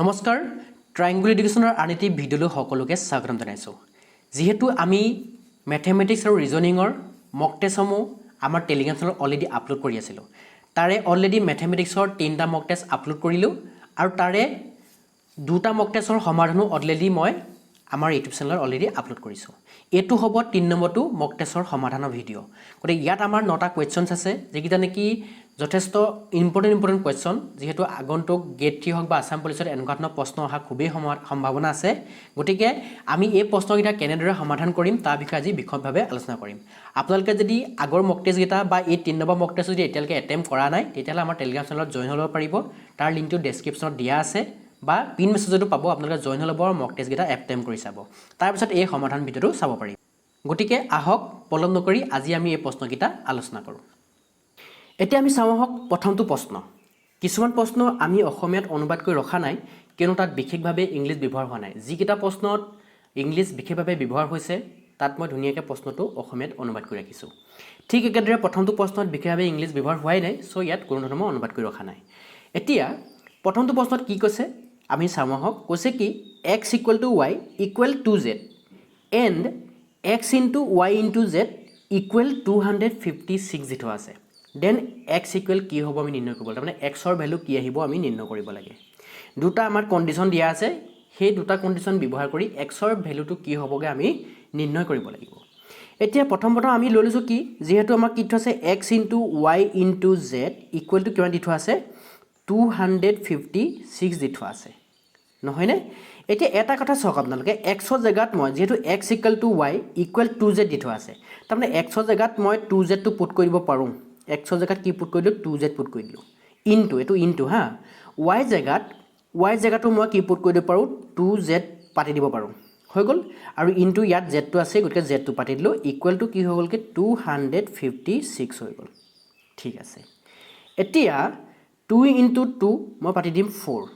নমস্কাৰ ট্ৰায়াঙ্গুল এডুকেশ্যনৰ আনটি ভিডিঅ'লৈ সকলোকে স্বাগতম জনাইছোঁ যেহেতু আমি ম্যাথমেটিক্স আৰু ৰিজনিঙৰ মক টেষ্টসমূহ আমাৰ টেলিগ্ৰাম চেনেলত অলৰেডি আপলোড কৰি আছিলোঁ তাৰে অলৰেডি ম্যাথমেটিক্সৰ 3টা মক টেষ্ট আপলোড কৰিলোঁ আৰু তাৰে 2টা মক টেষ্টৰ সমাধানো অলৰেডি মই আমাৰ ইউটিউব চেনেলত অলৰেডি আপলোড কৰিছোঁ এটো হ'ব 3 নম্বৰটো মক টেষ্টৰ সমাধানৰ ভিডিঅ' গতিকে ইয়াত আমাৰ 9টা কোৱেশ্চনছ আছে যেকিটা নেকি যথেষ্ট ইম্পৰ্টেণ্ট কোৱেশ্চন যেহেতু আগন্তুক গেট 3 হওক বা আসাম পুলিচৰ এনেকুৱা ধৰণৰ প্ৰশ্ন অহা খুবেই সম্ভাৱনা আছে গতিকে আমি এই প্ৰশ্নকেইটা কেনেদৰে সমাধান কৰিম তাৰ বিষয়ে আজি বিশদভাৱে আলোচনা কৰিম আপোনালোকে যদি আগৰ মক টেষ্ট কেইটা বা এই 3 নম্বৰ মক টেষ্ট যদি এতিয়ালৈকে এটেম্প কৰা নাই তেতিয়াহ'লে আমাৰ টেলিগ্ৰাম চেনেলত জইন হ'ব পাৰিব তাৰ লিংকটো ডেছক্ৰিপশ্যনত দিয়া আছে বা পিন মেছেজতো পাব আপোনালোকে জইন হ'ব আৰু মক টেষ্ট কেইটা এটেম্প কৰি চাব তাৰ পিছত এই সমাধান ভিডিঅ'টো চাব পাৰিব গতিকে আহক পলম নকৰি আজি আমি এই প্ৰশ্নকেইটা আলোচনা কৰোঁ এতিয়া আমি চাওঁ হওক প্ৰথমটো প্ৰশ্ন কিছুমান প্ৰশ্ন আমি অসমীয়াত অনুবাদ কৰি ৰখা নাই কিয়নো তাত বিশেষভাৱে ইংলিছ ব্যৱহাৰ হোৱা নাই যিকেইটা প্ৰশ্নত ইংলিছ বিশেষভাৱে ব্যৱহাৰ হৈছে তাত মই ধুনীয়াকৈ প্ৰশ্নটো অসমীয়াত অনুবাদ কৰি ৰাখিছোঁ ঠিক একেদৰে প্ৰথমটো প্ৰশ্নত বিশেষভাৱে ইংলিছ ব্যৱহাৰ হোৱাই নাই চ' ইয়াত কোনো ধৰণৰ অনুবাদ কৰি ৰখা নাই এতিয়া প্ৰথমটো প্ৰশ্নত কি কৈছে আমি চাওঁ হওক কৈছে কি x = y = 2z and x into y into z equal 256 দি থোৱা আছে দেন x ইকুৱেল কি হ'ব আমি নিৰ্ণয় কৰিব লাগে মানে x ৰ ভ্যালু কি আহিব আমি নিৰ্ণয় কৰিব লাগে দুটা আমাৰ কন্ডিশন দিয়া আছে সেই দুটা কন্ডিশন ব্যৱহাৰ কৰি x ৰ ভ্যালুটো কি হ'বগে আমি নিৰ্ণয় কৰিব লাগিব এতিয়া প্ৰথম আমি লৈ লৈছো কি যেহেতু আমাৰ কি থোৱা আছে x into y into z equal to কিমান দি থোৱা আছে 256 দি থোৱা আছে নহয়নে এতিয়া এটা কথা চাওক আপোনালোকে x ৰ জায়গাত মই যেহেতু x = y = 2z দি থোৱা আছে তাৰমানে x ৰ জায়গাত মই 2z টো পুট কৰিব পাৰোঁ x ৰ জায়গাত কি পুট কৰিলো 2z পুট কৰি দিলো ইনটু এটো ইনটু হা y জায়গাটো মই কি পুট কৰিব পাৰোঁ 2z পাতি দিব পাৰোঁ হৈ গল আৰু ইনটু ইয়াত z টো আছে গতিকে z টো পাতি দিলো ইকুৱেল টু কি হৈ গল কি 256 হৈ গল ঠিক আছে এতিয়া 2 into 2 মই পাতি দিম 4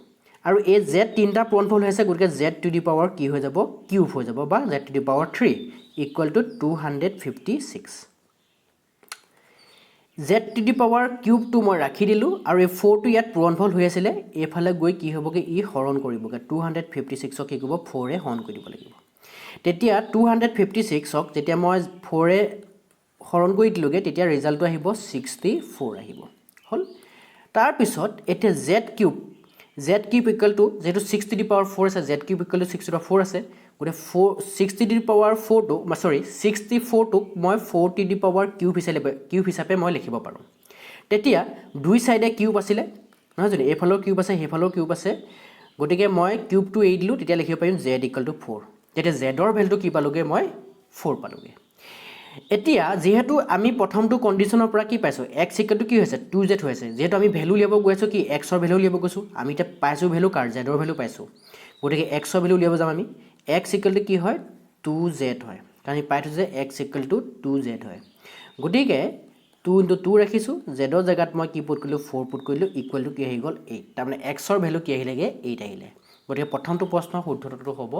আৰু এই z তিনটা পূৰণফল হৈছে গতিকে z টু দি পাৱাৰ কি হৈ যাব কিউব হৈ যাব বা z two the power 3 equal to 256 z two the power cube টো মই ৰাখি দিলো আৰু এই 4 টো ইয়াত পূৰণফল হৈ আছিল এফালে গৈ কি হ'বগে ই হৰণ কৰিবগে 256 ক কি কৰিব 4 এ হৰণ কৰি দিব লাগিব তেতিয়া 256 ক যেতিয়া মই 4 এ হৰণ কৰি দিলোগে তেতিয়া ৰিজাল্টটো আহিব 64 আহিব হল তাৰ পিছত এতিয়া z কিউব ইকুৱেল টু যেটো 6 টু দি পাৱাৰ 4 আছে z cube equal to 6 two the power 4 আছে গতে 60 টু দি পাৱাৰ 4 টো সৰি 64 টোক মই 4 টু দি পাৱাৰ কিউব হিচাপে মই লিখিব পাৰোঁ তেতিয়া দুই সাইডে কিউব আছিল নহয় যদি এফালৰ কিউব আছে হেফালৰ কিউব আছে গতিকে মই কিউব টো এৰি দিলো তেতিয়া লিখিব পাৰিম z = 4 তেতিয়া z ৰ ভ্যালুটো কি পালোগে মই 4 পালোগে এতিয়া যেহেতু আমি প্ৰথমটো কন্ডিশনৰ পৰা কি পাইছো x = কি হৈছে 2z হৈছে যেহেতু আমি ভ্যালু লিয়াব গৈছো কি x ৰ ভ্যালু লিয়াব গৈছো আমি তে পাইছো ভ্যালু কাৰ z ৰ ভ্যালু পাইছো গতিকে x ৰ ভ্যালু লিয়াব যাম আমি x = কি হয় 2z হয় কাৰণ আমি পাইছো যে x = 2z হয় গতিকে 2 into 2 ৰাখিছো z ৰ জায়গাত মই কি পুট কৰিলো 4 পুট কৰিলো ইকুৱেল টু কি হৈ গল 8 তাৰমানে x ৰ ভ্যালু কি আহিলেগে 8 আহিলে গতিকে প্ৰথমটো প্ৰশ্ন শুদ্ধটো হ'ব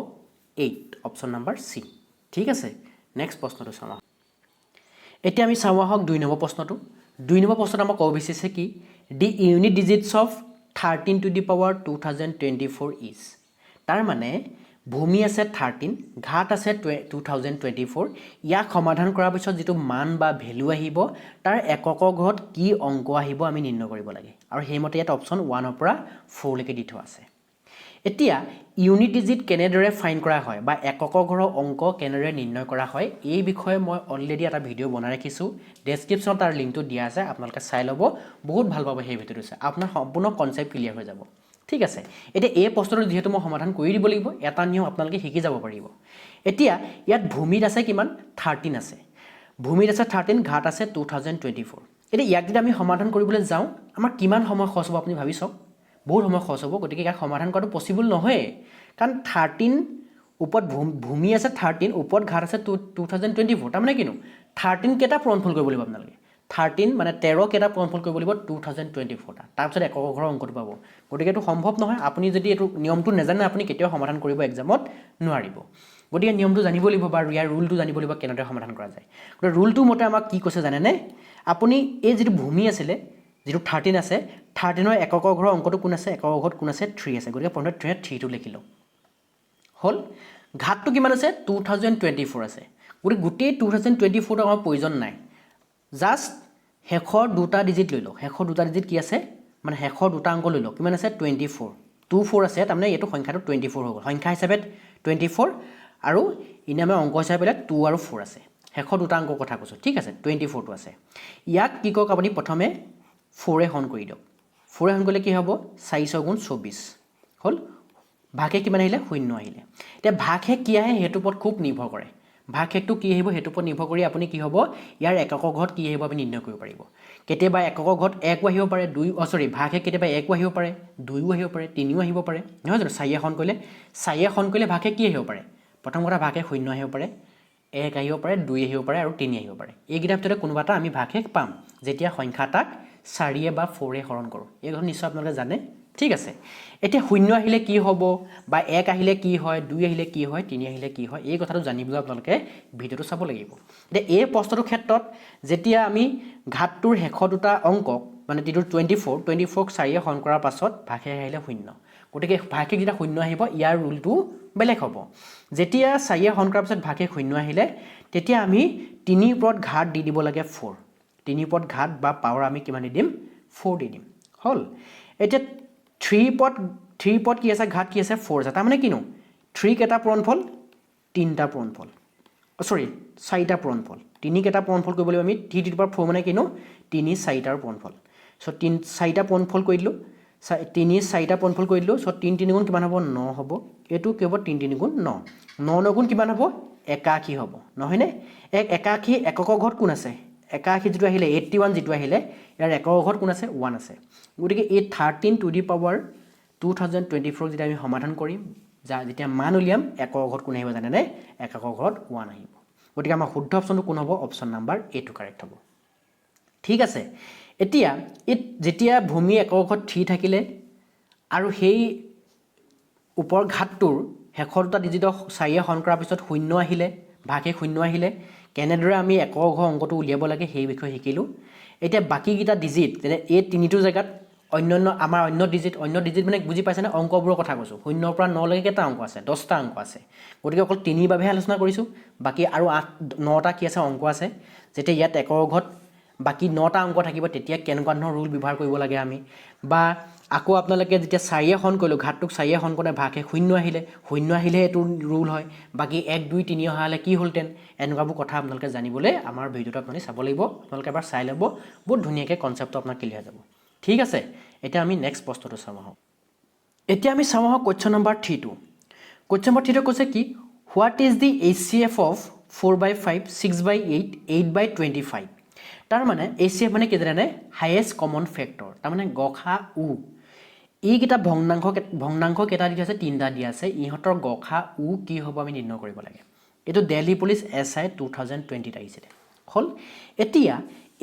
8 অপচন নম্বৰ সি ঠিক আছে নেক্সট প্ৰশ্নটো চাওঁ এতিয়া আমি চাওঁ হওক 2 নম্বৰ প্ৰশ্নটো 2 নম্বৰ প্ৰশ্নটো আমাক ক'ব বিচাৰিছে কি the unit digits of 13 to the power 2024 is তাৰ মানে ভূমি আছে 13 ঘাত আছে 2024 ইয়াক সমাধান কৰাৰ পিছত যেটো মান বা ভ্যালু আহিব তাৰ এককৰ ঘৰত কি অংক আহিব আমি নিৰ্ণয় কৰিব লাগে আৰু হেমতে ইয়াত অপচন 1 ৰ পৰা 4 লৈকে দি থোৱা আছে এতিয়া ইউনিট ডিজিট কেনেদৰে ফাইন্ড কৰা হয় বা এককৰ ঘৰৰ অংক কেনেদৰে নিৰ্ণয় কৰা হয় এই বিষয়ে মই অলৰেডি এটা ভিডিও বনাই ৰাখিছো ডেসক্ৰিপচনত তাৰ লিংকটো দিয়া আছে আপোনালোকে চাই ল'ব বহুত ভাল পাব সেই ভিডিওটো চাই আপোনাৰ সম্পূৰ্ণ কনসেপ্ট ক্লিয়াৰ হৈ যাব ঠিক আছে এতিয়া এই প্ৰশ্নটো যেহেতু মই সমাধান কৰি দিব লাগিব এটা নিয়ম আপোনালোকে শিকি যাব পাৰিব এতিয়া ইয়াত ভূমিত আছে কিমান 13 আছে ভূমিত আছে 13 ঘাত আছে 2024 এতিয়া ইয়াক যদি আমি সমাধান কৰিবলৈ যাওঁ আমাৰ কিমান সময় খৰচ হ'ব আপুনি ভাবি চাওক বহুত সময় খৰচ হ'ব গতিকে ইয়াক সমাধান কৰাটো পসিবল নহয় কাৰণ 13 ওপৰত ভূমি আছে 13 ওপৰত ঘাত আছে 2024 তাৰ মানে কিনো 13 কেটা পূৰণফল কৰিব লাগিব আপোনালোকে 13 মানে 13 কেটা পূৰণফল কৰিব লাগিব 2024 তাৰ পিছত একক ঘৰৰ অংকটো পাব গতিকে এটো সম্ভৱ নহয় আপুনি যদি এটো নিয়মটো নেজানে আপুনি কেতিয়াও সমাধান কৰিব এক্সামত নোৱাৰিব গতিকে নিয়মটো জানিব লাগিব বা ইয়াৰ ৰুলটো জানিব লাগিব কেনেদৰে সমাধান কৰা যায় গতিকে ৰুলটো মতে আমাক কি কৈছে জানেনে আপুনি এই যেটো ভূমি আছিল যেটো 13 আছে 13ৰ এককৰ ঘৰৰ অংকটো কোন আছে এককৰ ঘৰত কোন আছে 3 আছে গতিকে প্ৰথমতে 3 টো লিখিলো হল ঘাতটো কিমান আছে 2024 আছে গতিকে গোটেই 2024 আমাৰ প্ৰয়োজন নাই জাস্ট শেষৰ দুটা ডিজিট লৈ লও শেষৰ দুটা ডিজিট কি আছে মানে শেষৰ দুটা অংক লৈ লও কিমান আছে 24 আছে তাৰমানে এটো সংখ্যাটো 24 হৈ গল সংখ্যা হিচাপে 24 আৰু ইনামে অংক হিচাপে 2 আৰু 4 আছে শেষৰ দুটা অংকৰ কথা কৈছো ঠিক আছে 24 টো আছে ইয়াক কি কক আপুনি প্ৰথমে 4 এ হৰণ কৰি দিয়ক 4 এ হৰণ কৰিলে কি হ'ব 4 গুণ 24 হল ভাগে কিমান আহিলে 0 আহিলে এতিয়া ভাগে কি আহে হেতু ওপৰত খুব নিৰ্ভৰ কৰে ভাগহেটো কি আহিব হেতু ওপৰত নিৰ্ভৰ কৰি আপুনি কি হ'ব ইয়াৰ এককৰ ঘৰত কি আহিব আপুনি নিৰ্ণয় কৰিব পাৰিব কেতিয়াবা এককৰ ঘৰত 1 আহিব পাৰে 2 সৰি ভাগে কেতিয়াবা 1 আহিব পাৰে 2 আহিব পাৰে 3 আহিব পাৰে নহয় জানো 4 এ হৰণ কৰিলে ভাগে কি আহিব পাৰে প্ৰথম কথা ভাগে 0 আহিব পাৰে 1 আহিব পাৰে 2 আহিব পাৰে আৰু 3 আহিব পাৰে এইকেইটাৰ ভিতৰত কোনোবা এটা আমি ভাগে পাম যেতিয়া সংখ্যাটাক 4 বা 4 এ হৰণ কৰো এই কথা নিশ্চয় আপোনালোকে জানে ঠিক আছে এতিয়া 0 আহিলে কি হ'ব বা 1 আহিলে কি হয় 2 আহিলে কি হয় 3 আহিলে কি হয় এই কথাটো জানিবলৈ আপোনালোকে ভিডিওটো চাব লাগিব এতিয়া এই প্ৰশ্নটোৰ ক্ষেত্ৰত যেতিয়া আমি ঘাতটোৰ শেষৰ দুটা অংক মানে যেটো 24 ক 4 এ হৰণ কৰাৰ পাছত ভাগে আহিলে 0 গতিকে ভাগে যেতিয়া 0 আহিব ইয়াৰ ৰুলটো বেলেগ হ'ব যেতিয়া 4 এ হৰণ কৰাৰ পাছত ভাগে 0 আহিলে তেতিয়া আমি 3 ৰ ওপৰত ঘাত দি দিব লাগে 4 3 ৰ ওপৰত ঘাত বা পাৱাৰ আমি কিমান দি দিম 4 দি দিম হল এতিয়া 3 পদ কি আছে ঘাত কি আছে 4 আছে তাৰ মানে কিনো 3 কেটা পূৰণফল 3টা পূৰণফল সৰি 4টা পূৰণফল 3 কেটা পূৰণফল কৰিবলৈ আমি 3 টু দি পাৱাৰ 4 মানে কিনো 3 4টাৰ পূৰণফল সো 3 4টা পূৰণফল কৰি দিলো 3 4টা পূৰণফল কৰি দিলো সো 3 3 গুণ কিমান হ'ব 9 হ'ব এটো কি হ'ব 3 3 গুণ 9 9 গুণ কিমান হ'ব 81 হ'ব নহয়নে এক 81 এককৰ ঘৰত কোন আছে 81 যেটো আহিলে 81 যেটো আহিলে ইয়াৰ এককৰ ঘৰত কোন আছে 1 আছে গতিকে এই 13 টু দি পাৱাৰ 2024 যেতিয়া আমি সমাধান কৰিম যেতিয়া মান উলিয়াম একৰ ঘৰত কোন আহিব জানেনে একৰ ঘৰত 1 আহিব গতিকে আমাৰ শুদ্ধ অপচনটো কোন হ'ব অপচন নাম্বাৰ এ টো কাৰেক্ট হ'ব ঠিক আছে এতিয়া যেতিয়া ভূমি একৰ ঘৰত 3 থাকিলে আৰু সেই ওপৰ ঘাতটোৰ শেষৰ দুটা ডিজিট 4 এ হৰণ কৰাৰ পিছত 0 আহিলে ভাগে 0 আহিলে কেনেদৰে আমি একৰ ঘৰ অংকটো উলিয়াব লাগে সেই বিষয়ে শিকিলো এতিয়া বাকি কিটা ডিজিট যেনে এই তিনিটো জায়গাত অন্যান্য আমাৰ অন্য ডিজিট মানে বুজি পাইছেনে অংকবোৰৰ কথা কৈছো 0 পৰা 9 লৈকে কেটা অংক আছে 10টা অংক আছে গতিকে অকল 3 বাবে আলোচনা কৰিছো বাকি আৰু 8 9টা কি আছে অংক আছে যেতিয়া ইয়াত একৰ ঘৰত বাকি 9টা অংক থাকিব তেতিয়া কেনেকুৱা ধৰণৰ ৰুল ব্যৱহাৰ কৰিব লাগে আমি বা আকৌ আপোনালোকে যেতিয়া 4 এ হৰণ কৰিলো ঘাতটোক 4 এ হৰণ কৰে ভাগে 0 আহিলে এটো ৰুল হয় বাকি 1 2 3 হলে কি হলতেন এনেকুৱাবোৰ কথা আপোনালোকে জানিবলৈ আমাৰ ভিডিওটো আপুনি চাব লাগিব আপোনালোকে এবাৰ চাই ল'ব বহুত ধুনীয়াকৈ কনসেপ্টটো আপোনাৰ ক্লিয়াৰ যাব ঠিক আছে এতিয়া আমি নেক্সট প্ৰশ্নটো চাম আহক এতিয়া আমি চাম আহক কোৱেশ্চন নম্বৰ 3 টো কোৱেশ্চন নম্বৰ 3 টো কৈছে কি what is the HCF of 4/5 6/8 8/25 তাৰ মানে HCF মানে কি জানে হাইয়েষ্ট কমন ফেক্টৰ তাৰ মানে গখা উ এই কিটা ভগ্নাংশ কেটা দি আছে তিনটা দি আছে ইহতৰ গখা উ কি হ'ব আমি নিৰ্ণয় কৰিব লাগে এটো দিল্লী পুলিশ SI 2020 আহিছিল হল এতিয়া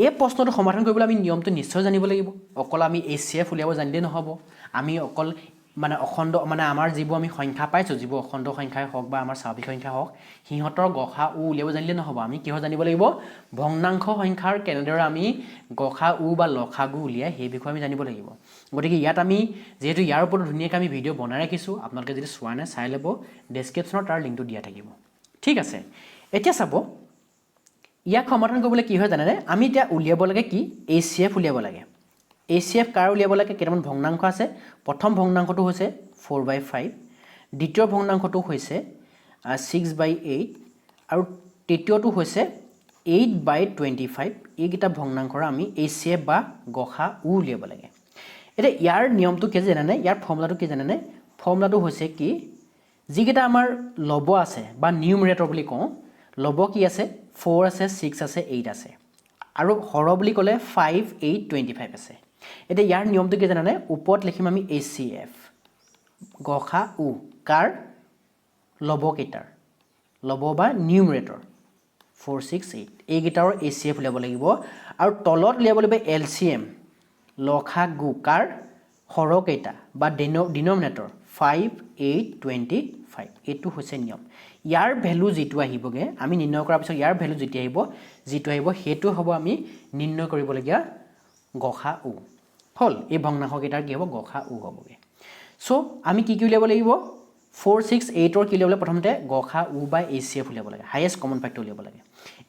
এই প্ৰশ্নটো সমাধান কৰিবলৈ আমি নিয়মটো নিশ্চয় জানিব লাগিব অকল আমি HCF উলিয়াব জানিলে নহব আমি অকল মানে অখণ্ড মানে আমাৰ যিবোৰ আমি সংখ্যা পাইছো যিবোৰ অখণ্ড সংখ্যাই হওক বা আমাৰ স্বাভাৱিক সংখ্যা হওক হিহতৰ গখা উ উলিয়াব জানিলে নহব আমি কিহ জানিব লাগিব ভগ্নাংশ সংখ্যাৰ কেনেদৰে আমি গখা উ বা লসাগু উলিয়াই সেই বিষয়ে আমি জানিব লাগিব গতিকে ইয়াত আমি যেহেতু ইয়াৰ ওপৰত ধুনীয়াকৈ আমি ভিডিও বনাই ৰাখিছো আপোনালোকে যদি চোৱা নাই চাই ল'ব ডেসক্ৰিপচনত তাৰ লিংকটো দিয়া থাকিব ঠিক আছে এতিয়া চাব ইয়াক সমাধান কৰিবলৈ কি হয় জানেনে আমি এতিয়া উলিয়াব লাগে কি HCF উলিয়াব লাগে HCF কাৰ উলিয়াব লাগে কেইটামান ভগ্নাংশ আছে প্ৰথম ভগ্নাংশটো হৈছে 4/5 দ্বিতীয় ভগ্নাংশটো হৈছে 6/8 আৰু তৃতীয়টো হৈছে 8/25 এইকেইটা ভগ্নাংশৰ আমি HCF বা গখা উ উলিয়াব লাগে এতিয়া ইয়াৰ নিয়মটো কি জানেনে ইয়াৰ ফৰ্মুলাটো কি জানেনে ফৰ্মুলাটো হৈছে কি যিকেইটা আমাৰ লব আছে বা নিউমাৰেটৰ বুলি কওঁ লব কি আছে 4 আছে 6 আছে 8 আছে আৰু হৰ বুলি ক'লে 5 8 25 আছে এতিয়া ইয়াৰ নিয়মটো কি জানেনে ওপৰত লিখিম আমি HCF গখা উ কাৰ লব কেইটাৰ লব বা নিউমাৰেটৰ 4 6 8 এই গিটাৰ HCF উলিয়াব লাগিব আৰু তলত উলিয়াব লাগিব LCM লসাগু কাৰ হৰ কেইটা বা ডিনমিনেটৰ 5 8 25 এটো হৈছে নিয়ম ইয়াৰ ভ্যালু যেটো আহিবগে আমি নিৰ্ণয় কৰাৰ পিছত ইয়াৰ ভ্যালু যেটো আহিব হেতু হ'ব আমি নিৰ্ণয় কৰিব লগিয়া গসা উ হ'ল এই ভগ্নাংশকেইটাৰ কি হ'ব গসা উ হ'বগৈ চ' আমি কি উলিয়াব লাগিব 4 6 8ৰ কি উলিয়াবলৈ প্ৰথমতে গসা উ বাই HCF উলিয়াব লাগে হাইয়েষ্ট কমন ফেক্টৰ উলিয়াব লাগে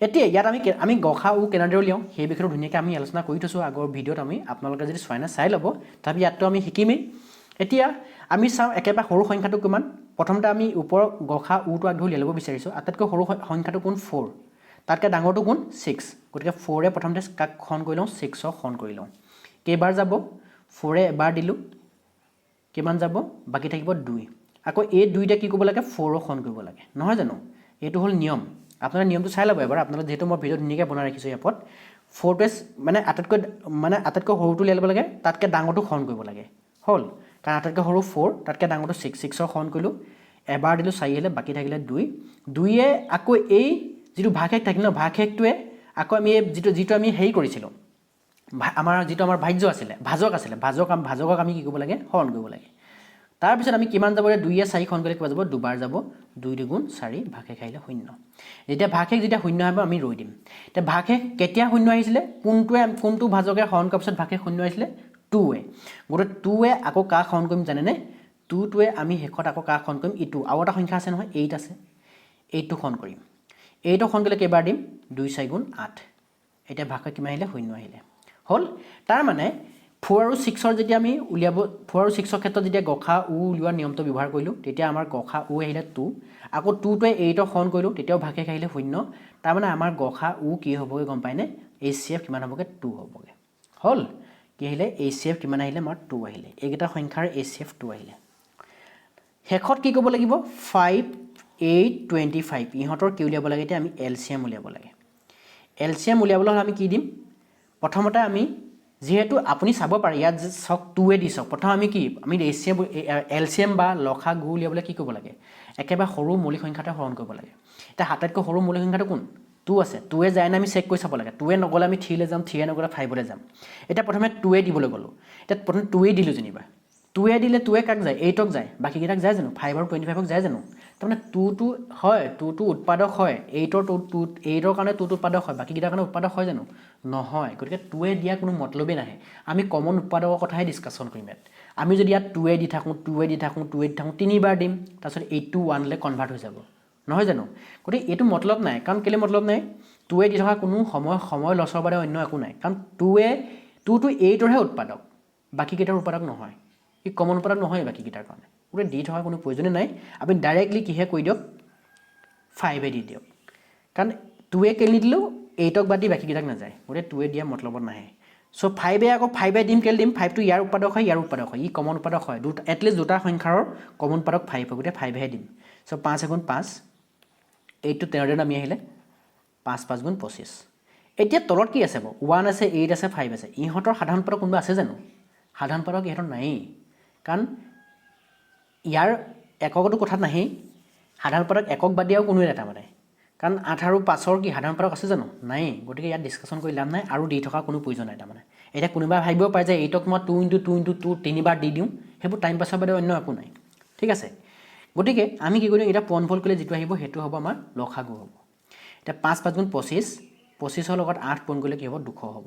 এতিয়া ইয়াত আমি গসা উ কেনেদৰে উলিয়াওঁ সেই বিষয়টো ধুনীয়াকৈ আমি আলোচনা কৰি থৈছোঁ আগৰ ভিডিঅ'ত আমি আপোনালোকে যদি চোৱা নাই চাই ল'ব তথাপি ইয়াততো আমি শিকিমেই এতিয়া আমি চাওঁ একেবাৰে সৰু সংখ্যাটো কিমান প্ৰথমতে আমি ওপৰৰ গসা উটো আগ ধৰি উলিয়াই ল'ব বিচাৰিছোঁ আটাইতকৈ সৰু সংখ্যাটো কোন 4 তাতকৈ ডাঙৰটো কোন 6 গতিকে 4 প্ৰথমতে কাক খন কৰি লওঁ 6ক খন কৰি লওঁ কেইবাৰ যাব 4 এবাৰ দিলোঁ কিমান যাব বাকী থাকিব 2 আকৌ এই 2টা কি কৰিব লাগে 4ক খন কৰিব লাগে নহয় জানো এইটো হ'ল নিয়ম আপোনালোকে নিয়মটো চাই ল'ব এবাৰ আপোনালোকে যেহেতু মই ভিডিঅ'ত ধুনীয়াকৈ বনাই ৰাখিছোঁ ইয়াত 4টোৱে মানে আটাইতকৈ সৰুটো উলিয়াই ল'ব লাগে তাতকৈ ডাঙৰটো খন কৰিব লাগে হ'ল কাৰণ আটাইতকৈ সৰু 4 তাতকৈ ডাঙৰটো 6ক খন কৰিলোঁ এবাৰ দিলোঁ 4 আহিলে বাকী থাকিলে 2য়ে আকৌ এই যিটো ভাগশেষ থাকিল ন ভাগশেষটোৱে আকৌ আমি যিটো আমি হেৰি কৰিছিলোঁ আমাৰ ভাজ্য আছিলে ভাজকক আমি কি কৰিব লাগে হৰণ কৰিব লাগে তাৰপিছত আমি কিমান যাব 2য়ে 4 খন কৰিলে কিমান যাব দুবাৰ যাব 2 দুগুণ 4 ভাগশেষ আহিলে 0 যেতিয়া ভাগশেষ যেতিয়া 0 আহিব আমি ৰৈ দিম এতিয়া ভাগশেষ কেতিয়া 0 আহিছিলে কোনটো ভাজকে হৰণ কৰাৰ পিছত ভাগশেষ 0 আহিছিলে 2য়ে গতিকে 2য়ে আকৌ কাক হৰণ কৰিম জানেনে 2টোৱে আমি শেষত আকৌ কাক হৰণ কৰিম ইটো আৰু এটা সংখ্যা আছে নহয় 8 আছে 8টো হৰণ কৰিম 8ক খন কৰিলে কেইবাৰ দিম 2 4 গুণ 8 এতিয়া ভাগশেষ কিমান আহিলে 0 আহিলে হ'ল তাৰ মানে 4 আৰু 6ৰ যেতিয়া আমি উলিয়াব 4 আৰু 6ৰ ক্ষেত্ৰত যেতিয়া গসা উ উলিওৱা নিয়মটো ব্যৱহাৰ কৰিলোঁ তেতিয়া আমাৰ গসা উ আহিলে 2 আকৌ 2টোৱে 8ক খন কৰিলোঁ তেতিয়াও ভাগশেষ আহিলে 0 তাৰ মানে আমাৰ গসা উ কি হ'বগৈ গম পায়নে HCF কিমান হ'বগৈ 2 হ'বগৈ হ'ল কি আহিলে HCF কিমান আহিলে আমাৰ 2 আহিলে এইকেইটা সংখ্যাৰ HCF 2 আহিলে শেষত কি কৰিব লাগিব 5 8 25 ইহঁতৰ কি উলিয়াব লাগে এতিয়া আমি LCM উলিয়াব লাগে LCM উলিয়াবলৈ হ'লে আমি কি দিম প্ৰথমতে আমি যেহেতু আপুনি চাব পাৰে ইয়াত চক 2 দি চক প্ৰথম আমি কি আমি LCM বা লসাগু উলিয়াবলৈ কি কৰিব লাগে একেবাৰে সৰু মৌলিক সংখ্যাতে হৰণ কৰিব লাগে এতিয়া হাততকৈ সৰু মৌলিক সংখ্যাটো কোন 2 আছে 2 যায় না আমি চেক কৰি চাব লাগে 2 নগ'লে আমি 3 লৈ যাম 3 নগ'লে 5 লৈ যাম এতিয়া প্ৰথমে 2 দিবলৈ গ'লোঁ এতিয়া প্ৰথমে 2 দিলোঁ যেনিবা 2 দিলে 2 কাক যায় 8ক যায় বাকীকেইটাক যায় জানো 5 আৰু 25ক যায় জানো তাৰমানে 2টো হয় 2টো উৎপাদক হয় 8ৰ কাৰণে 2টো উৎপাদক হয় বাকীকেইটাৰ কাৰণে উৎপাদক হয় জানো নহয় গতিকে 2 দিয়া কোনো মতলবেই নাহে আমি কমন উৎপাদকৰ কথাহে ডিছকাশ্যন কৰিম ইয়াত আমি যদি ইয়াত 2 দি থাকোঁ 2 দি থাকোঁ 2 দি থাকোঁ 3বাৰ দিম তাৰপিছত 8 টো 1 লৈ কনভাৰ্ট হৈ যাব নহয় জানো গতিকে এইটো মতলব নাই কাৰণ কেলে মতলব নাই 2 দি থকা কোনো সময় লছৰ বাদে অন্য একো নাই কাৰণ 2টো 8ৰহে উৎপাদক বাকীকেইটাৰ উৎপাদক নহয় ই কমন উৎপাদক নহয় বাকীকেইটাৰ কাৰণে গতিকে দি থকা কোনো প্ৰয়োজনে নাই আপুনি ডাইৰেক্টলি কিহে কৈ দিয়ক 5 দি দিয়ক কাৰণ 2 কেলে নিদিলেও 8ক বাদ দি বাকীকেইটাক নাযায় গতিকে 2 দিয়া মতলবত নাহে চ' 5 আকৌ 5 দিম কেলে দিম 5টো ইয়াৰ উৎপাদক হয় ই কমন উৎপাদক হয় এটলিষ্ট দুটা সংখ্যাৰ কমন উৎপাদক 5 হয় গতিকে 5হে দিম চ' 5 গুণ 5 8টো 13 নামি আহিলে 5 5 গুণ 25 এতিয়া তলত কি আছে বাৰু 1 আছে 8 আছে 5 আছে ইহঁতৰ সাধাৰণ উৎপাদক কোনোবা আছে জানো সাধাৰণ উৎপাদক ইহঁতৰ নায়েই কাৰণ ইয়াৰ এককতো কথাত নাহেই সাধাৰণ উৎপাদক একক বাদ দিয়াও কোনোৱে নাই তাৰমানে কাৰণ 8 আৰু 5ৰ কি সাধাৰণ উৎপাদক আছে জানো নাই গতিকে ইয়াত ডিছকাশ্যন কৰি লাভ নাই আৰু দি থকা কোনো প্ৰয়োজন নাই তাৰমানে এতিয়া কোনোবাই ভাবিব পাৰে যে 8ক মই 2 × 2 × 2 তিনিবাৰ দি দিওঁ সেইবোৰ টাইম পাছৰ বাদে অন্য একো নাই ঠিক আছে গতিকে আমি কি কৰিম এতিয়া পোনফল কৰিলে যিটো আহিব সেইটো হ'ব আমাৰ লসাগু হ'ব এতিয়া 5 5 গুণ 25 25ৰ লগত 8 পোন কৰিলে কি হ'ব 200 হ'ব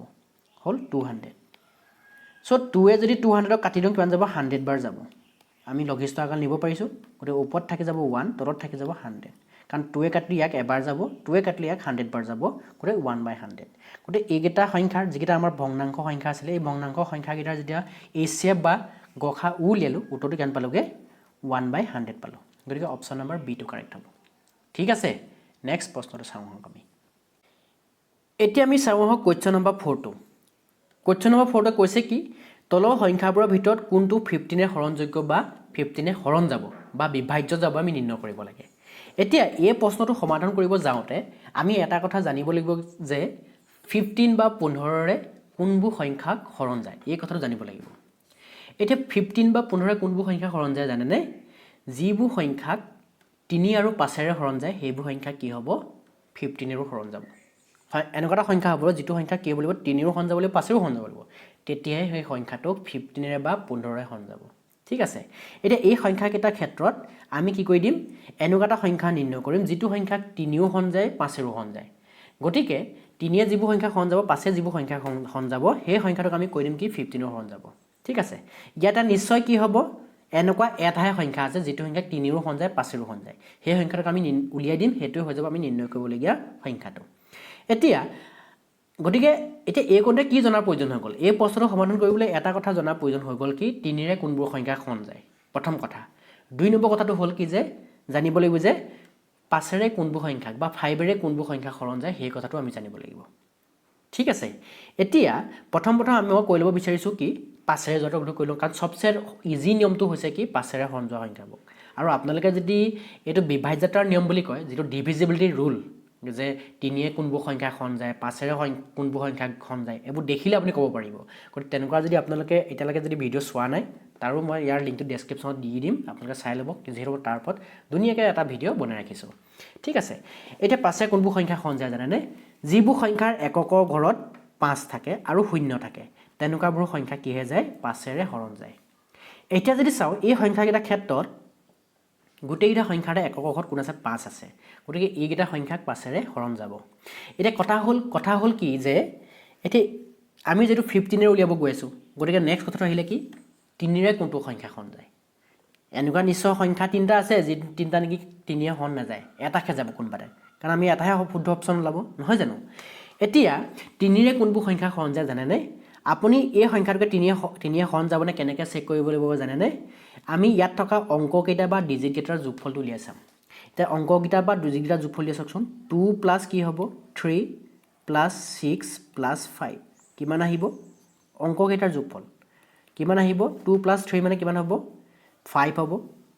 হ'ল 200 চ' 2 যদি 200ক কাটি দিওঁ কিমান যাব 100 বাৰ যাব আমি লঘিষ্ঠ আকাৰ নিব পাৰিছোঁ গতিকে ওপৰত থাকি যাব 1 তলত থাকি যাব 100 কাৰণ 2 কাটিলে ইয়াক এবাৰ যাব 2 কাটিলে ইয়াক 100 বাৰ যাব গতিকে 1/100 গতিকে এইকেইটা সংখ্যাৰ যিকেইটা আমাৰ ভগ্নাংশ সংখ্যা আছিলে এই ভগ্নাংশ সংখ্যাকেইটাৰ যেতিয়া HCF বা গসা উ উলিয়ালোঁ উত্তৰটো কিমান পালোঁগৈ 1/100 পালোঁ গতিকে অপশ্যন নম্বৰ বিটো কাৰেক্ট হ'ব ঠিক আছে নেক্সট প্ৰশ্নটো চাওঁ আহক আমি এতিয়া আমি চাওঁ আহক কুৱেশ্যন নম্বৰ 4টো কুৱেশ্যন নম্বৰ 4টো কৈছে কি তলৰ সংখ্যাবোৰৰ ভিতৰত কোনটো 15 হৰণযোগ্য বা 15 হৰণ যাব বা বিভাজ্য যাব আমি নিৰ্ণয় কৰিব লাগে এতিয়া এই প্ৰশ্নটো সমাধান কৰিব যাওঁতে আমি এটা কথা জানিব লাগিব যে 15 বা 15ৰে কোনবোৰ সংখ্যাক হৰণ যায় এই কথাটো জানিব লাগিব এতিয়া 15 বা 15ৰে কোনবোৰ সংখ্যাক হৰণ যায় জানেনে যিবোৰ সংখ্যাক 3 আৰু 5ৰে হৰণ যায় সেইবোৰ সংখ্যা কি হ'ব 15ৰো হৰণ যাব হয় এনেকুৱা এটা সংখ্যা হ'ব যিটো সংখ্যা কি বুলিব 3ৰো হৰণ যাব লাগিব 5ৰো হৰণ যাব লাগিব তেতিয়াহে সেই সংখ্যাটোক 15ৰে বা 15ৰে হৰণ যাব ঠিক আছে এতিয়া এই সংখ্যাকেইটাৰ ক্ষেত্ৰত আমি কি কৰি দিম এনেকুৱা এটা সংখ্যা নিৰ্ণয় কৰিম যিটো সংখ্যাক 3ও হৰণ যায় 5ৰো হৰণ যায় গতিকে তিনিয়ে যিবোৰ সংখ্যা হৰণ যাব 5এ যিবোৰ সংখ্যা হৰণ যাব সেই সংখ্যাটোক আমি কৈ দিম কি 15 হৰণ যাব ঠিক আছে ইয়াতে নিশ্চয় কি হ'ব এনেকুৱা এটাহে সংখ্যা আছে যেটো সংখ্যা 3ৰো হৰণ যায় 5ৰো হৰণ যায় সেই সংখ্যাটোক আমি উলিয়াই দিম হেতু হৈ যাব আমি নিৰ্ণয় কৰিবলগীয়া সংখ্যাটো এতিয়া গতিকে এতিয়া এই কোনতে কি জনাৰ প্ৰয়োজন হৈ গ'ল এই প্ৰশ্নটো সমাধান কৰিবলৈ এটা কথা জনাৰ প্ৰয়োজন হৈ গ'ল কি 3ৰে কোনবোৰ সংখ্যা হৰণ যায় প্ৰথম কথা দুই নম্বৰ কথাটো হ'ল কি যে জানিব লাগিব যে 5ৰে কোনবোৰ সংখ্যা বা 5ৰে কোনবোৰ সংখ্যা হৰণ যায় সেই কথাটো আমি জানিব লাগিব ঠিক আছে এতিয়া প্ৰথম আমি কৈ ল'ব বিচাৰিছো কি 5ৰে যোৱাটো কথা কৈ লওঁ কাৰণ সবচে ইজি নিয়মটো হৈছে কি 5ৰে হৰণ যোৱা সংখ্যাবোৰ আৰু আপোনালোকে যদি এটো বিভাজ্যতাৰ নিয়ম বুলি কয় যেটো ডিভিজিবিলিটি ৰুল যে 3য়ে কোনবোৰ সংখ্যা হৰণ যায় 5ৰে কোনবোৰ সংখ্যা হৰণ যায় এবোৰ দেখিলে আপুনি ক'ব পাৰিব গতি তেনেকুৱা যদি আপোনালোকে এতিয়ালৈকে যদি ভিডিও চোৱা নাই তাৰো মই ইয়াৰ লিংকটো ডেসক্ৰিপচনত দি দিম আপোনালোকে চাই ল'ব যেহেতু তাৰ ওপৰত ধুনীয়াকৈ এটা ভিডিও বনাই ৰাখিছো ঠিক আছে এতিয়া 5ৰে কোনবোৰ সংখ্যা হৰণ যায় জানেনে যিবোৰ সংখ্যাৰ এককৰ ঘৰত 5 থাকে আৰু 0 থাকে তেনেকুৱাবোৰ সংখ্যা কিহে যায় 5ৰে হৰণ যায় এতিয়া যদি চাও এই সংখ্যাকেইটা ক্ষেত্ৰত গোটেইকেইটা সংখ্যাৰ এককৰ ঘৰত কোন আছে 5 আছে গতিকে এইকেইটা সংখ্যাক 5ৰে হৰণ যাব এতিয়া কথা হ'ল কি যে এতিয়া আমি যেটো 15 উলিয়াব গৈ আছো গতিকে নেক্সট কথাটো আহিলে কি 3ৰে কোনটো সংখ্যা হৰণ যায় এনেকুৱা নিশ্চয় সংখ্যা তিনটা আছে যে তিনটা নেকি 3য়ে হৰণ নাযায় এটাকে যাব কোনবাতে কাৰণ আমি এটাহে শুদ্ধ অপচন ওলাব নহয় জানো এতিয়া 3ৰে কোনবোৰ সংখ্যা হৰণ যায় জানেনে আপুনি এই সংখ্যাটোকে 3য়ে হৰণ যাবনে কেনেকৈ চেক কৰিব লাগিব জানেনে আমি ইয়াত থকা অংক কেইটা বা ডিজিট কেইটাৰ যোগফলটো উলিয়াই চাম এতিয়া অংক কেইটা বা ডিজিট কেইটাৰ যোগফল উলিয়াই চাওকচোন 2 প্লাস কি হ'ব 3 প্লাস 6 প্লাস 5 কিমান আহিব অংক কেইটাৰ যোগফল কিমান আহিব 2 প্লাস 3 মানে কিমান হ'ব 5 হ'ব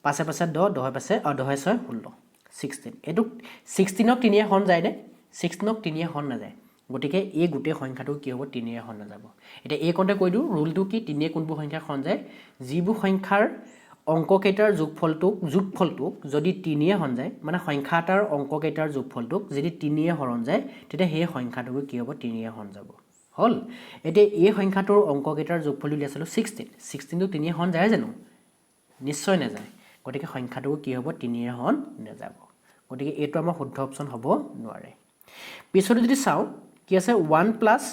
5 5 10 10 5 10 6 16 16 এটো 16ক 3য়ে হৰণ যায় নে 16ক 3য়ে হৰণ নাযায় গতিকে এই গোটেই সংখ্যাটো কি হ'ব 3য়ে হৰণ নাযাব এটা এই কন্তে কৈ দিও ৰুলটো কি 3য়ে কোনবোৰ সংখ্যা হৰণ যায় যিবোৰ সংখ্যাৰ অংক কেইটাৰ যোগফলটোক যদি 3য়ে হৰণ যায় মানে সংখ্যাটাৰ অংক কেইটাৰ যোগফলটোক যদি 3য়ে হৰণ যায় তেতিয়া সেই সংখ্যাটো কি হ'ব 3য়ে হৰণ যাব হল এতিয়া এই সংখ্যাটোৰ অংক কেইটাৰ যোগফল উলিয়াইছিলো 16 টো 3য়ে হৰণ যায় জানো নিশ্চয় নাযায় গতিকে সংখ্যাটো কি হ'ব 3য়ে হৰণ নাযাব গতিকে এটো আমাৰ শুদ্ধ অপচন হ'ব নোৱাৰে পিছতে যদি চাও কি আছে 1 প্লাস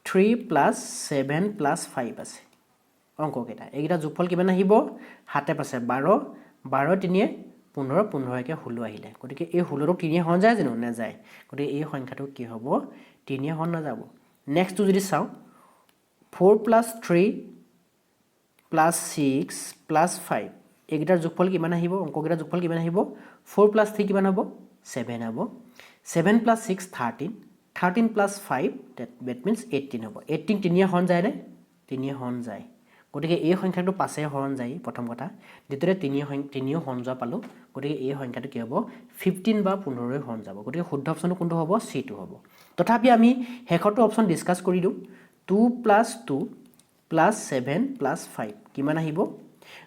3 প্লাস 7 প্লাস 5 আছে অংক কেইটা এইকেইটা যোগফল কিমান আহিব 7 আছে 12 12 3 15 15 কে 16 আহিলে গতিকে এই 16 টো 3 হৰণ যায় জানো নাযায় গতিকে এই সংখ্যাটো কি হ'ব 3 হৰণ নাযাব নেক্সট টু যদি চাও 4 প্লাস 3 প্লাস 6 প্লাস 5 এইকেইটাৰ যোগফল কিমান আহিব অংক কেইটাৰ যোগফল কিমান আহিব 4 প্লাস 3 কিমান হ'ব 7 হ'ব 7 plus 6 13 13 plus 5 that means 18 হ'ব 18 3য়ে হৰণ যায় নে 3য়ে হৰণ যায় গতিকে এই সংখ্যাটো 5এ হৰণ যায় প্ৰথম কথা দ্বিতীয়তে 3য়ে হৰণ যোৱা পালো গতিকে এই সংখ্যাটো কি হ'ব 15 বা 15ৰে হৰণ যাব গতিকে শুদ্ধ অপচনটো কোনটো হ'ব C2 হ'ব তথাপি আমি হেকৰটো অপচন ডিসকাস কৰি দিও 2 plus 2 plus 7 plus 5 কিমান আহিব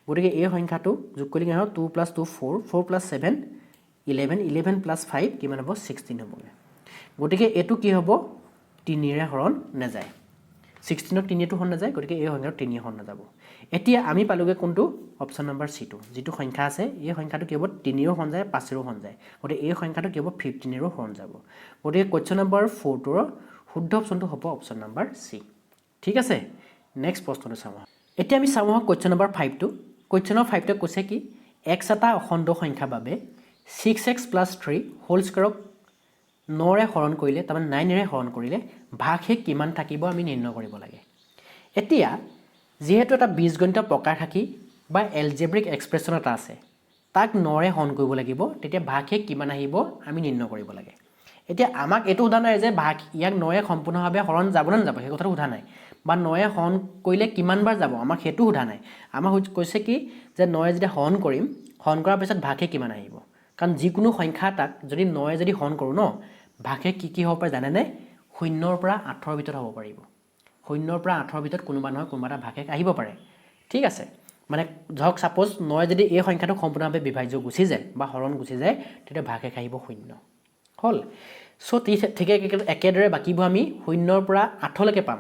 গতিকে এই সংখ্যাটো যোগ কৰিলে কি হ'ব 2 plus 2 4 4 plus 7 11 plus 5 কিমান হ'ব 16 হ'ব গতিকে এটো কি হ'ব 3ৰে হৰণ নাযায় 16ক 3য়ে হৰণ নাযায় গতিকে এই সংখ্যাটো 3য়ে হৰণ নাযাব এতিয়া আমি পালোগে কোনটো অপচন নম্বৰ C2 যেটো সংখ্যা আছে এই সংখ্যাটো কি হ'ব 3ৰো হৰণ যায় 5ৰো হৰণ যায় গতিকে এই সংখ্যাটো কি হ'ব 15ৰো হৰণ যাব গতিকে কোৱেশ্চন নম্বৰ 4 টোৰ শুদ্ধ অপচনটো হ'ব অপচন নম্বৰ C ঠিক আছে নেক্সট প্ৰশ্নটো চাওঁ এতিয়া আমি চাওঁ কোৱেশ্চন নম্বৰ 5 টো কোৱেশ্চনৰ 5 টো কৈছে কি x এটা অখণ্ড সংখ্যা বাবে 6x plus 3 whole square 9ৰে হৰণ কৰিলে তাৰমানে 9ৰে হৰণ কৰিলে ভাগশেষ কিমান থাকিব আমি নিৰ্ণয় কৰিব লাগে এতিয়া যেহেতু এটা বীজগণিত প্ৰকাৰ থাকি বা এলজেব্ৰিক এক্সপ্ৰেছন এটা আছে তাক 9ৰে হৰণ কৰিব লাগিব তেতিয়া ভাগশেষ কিমান আহিব আমি নিৰ্ণয় কৰিব লাগে এতিয়া আমাক এটো উদা নাই যে ভাগ ইয়াক 9ৰে সম্পূৰ্ণভাৱে হৰণ যাব না যাব সেই কথাটো উদা নাই বা 9ৰে হৰণ কৰিলে কিমান বাৰ যাব আমাক হেতু উদা নাই আমাক কৈছে কি যে 9ৰে যদি হৰণ কৰিম হৰণ কৰাৰ পিছত ভাগশেষ কিমান আহিব কাৰণ যিকোনো সংখ্যা তাক যদি 9ৰে যদি হৰণ কৰো ন ভাগশেষ কি হ'ব পাৰে জানে নে 0 পৰা 8ৰ ভিতৰত হ'ব পাৰিব 0 পৰা 8ৰ ভিতৰত কোনোবা নহয় কোনোবা এটা ভাগশেষ আহিব পাৰে ঠিক আছে মানে ধৰক সাপোজ 9 যদি এই সংখ্যাটো সম্পূৰ্ণভাৱে বিভাজ্য গুছি যায় বা হৰণ গুছি যায় তেতিয়া ভাগশেষ আহিব 0 হল সো ঠিক একেদৰে বাকিবোৰ আমি 0 পৰা 8 লৈকে পাম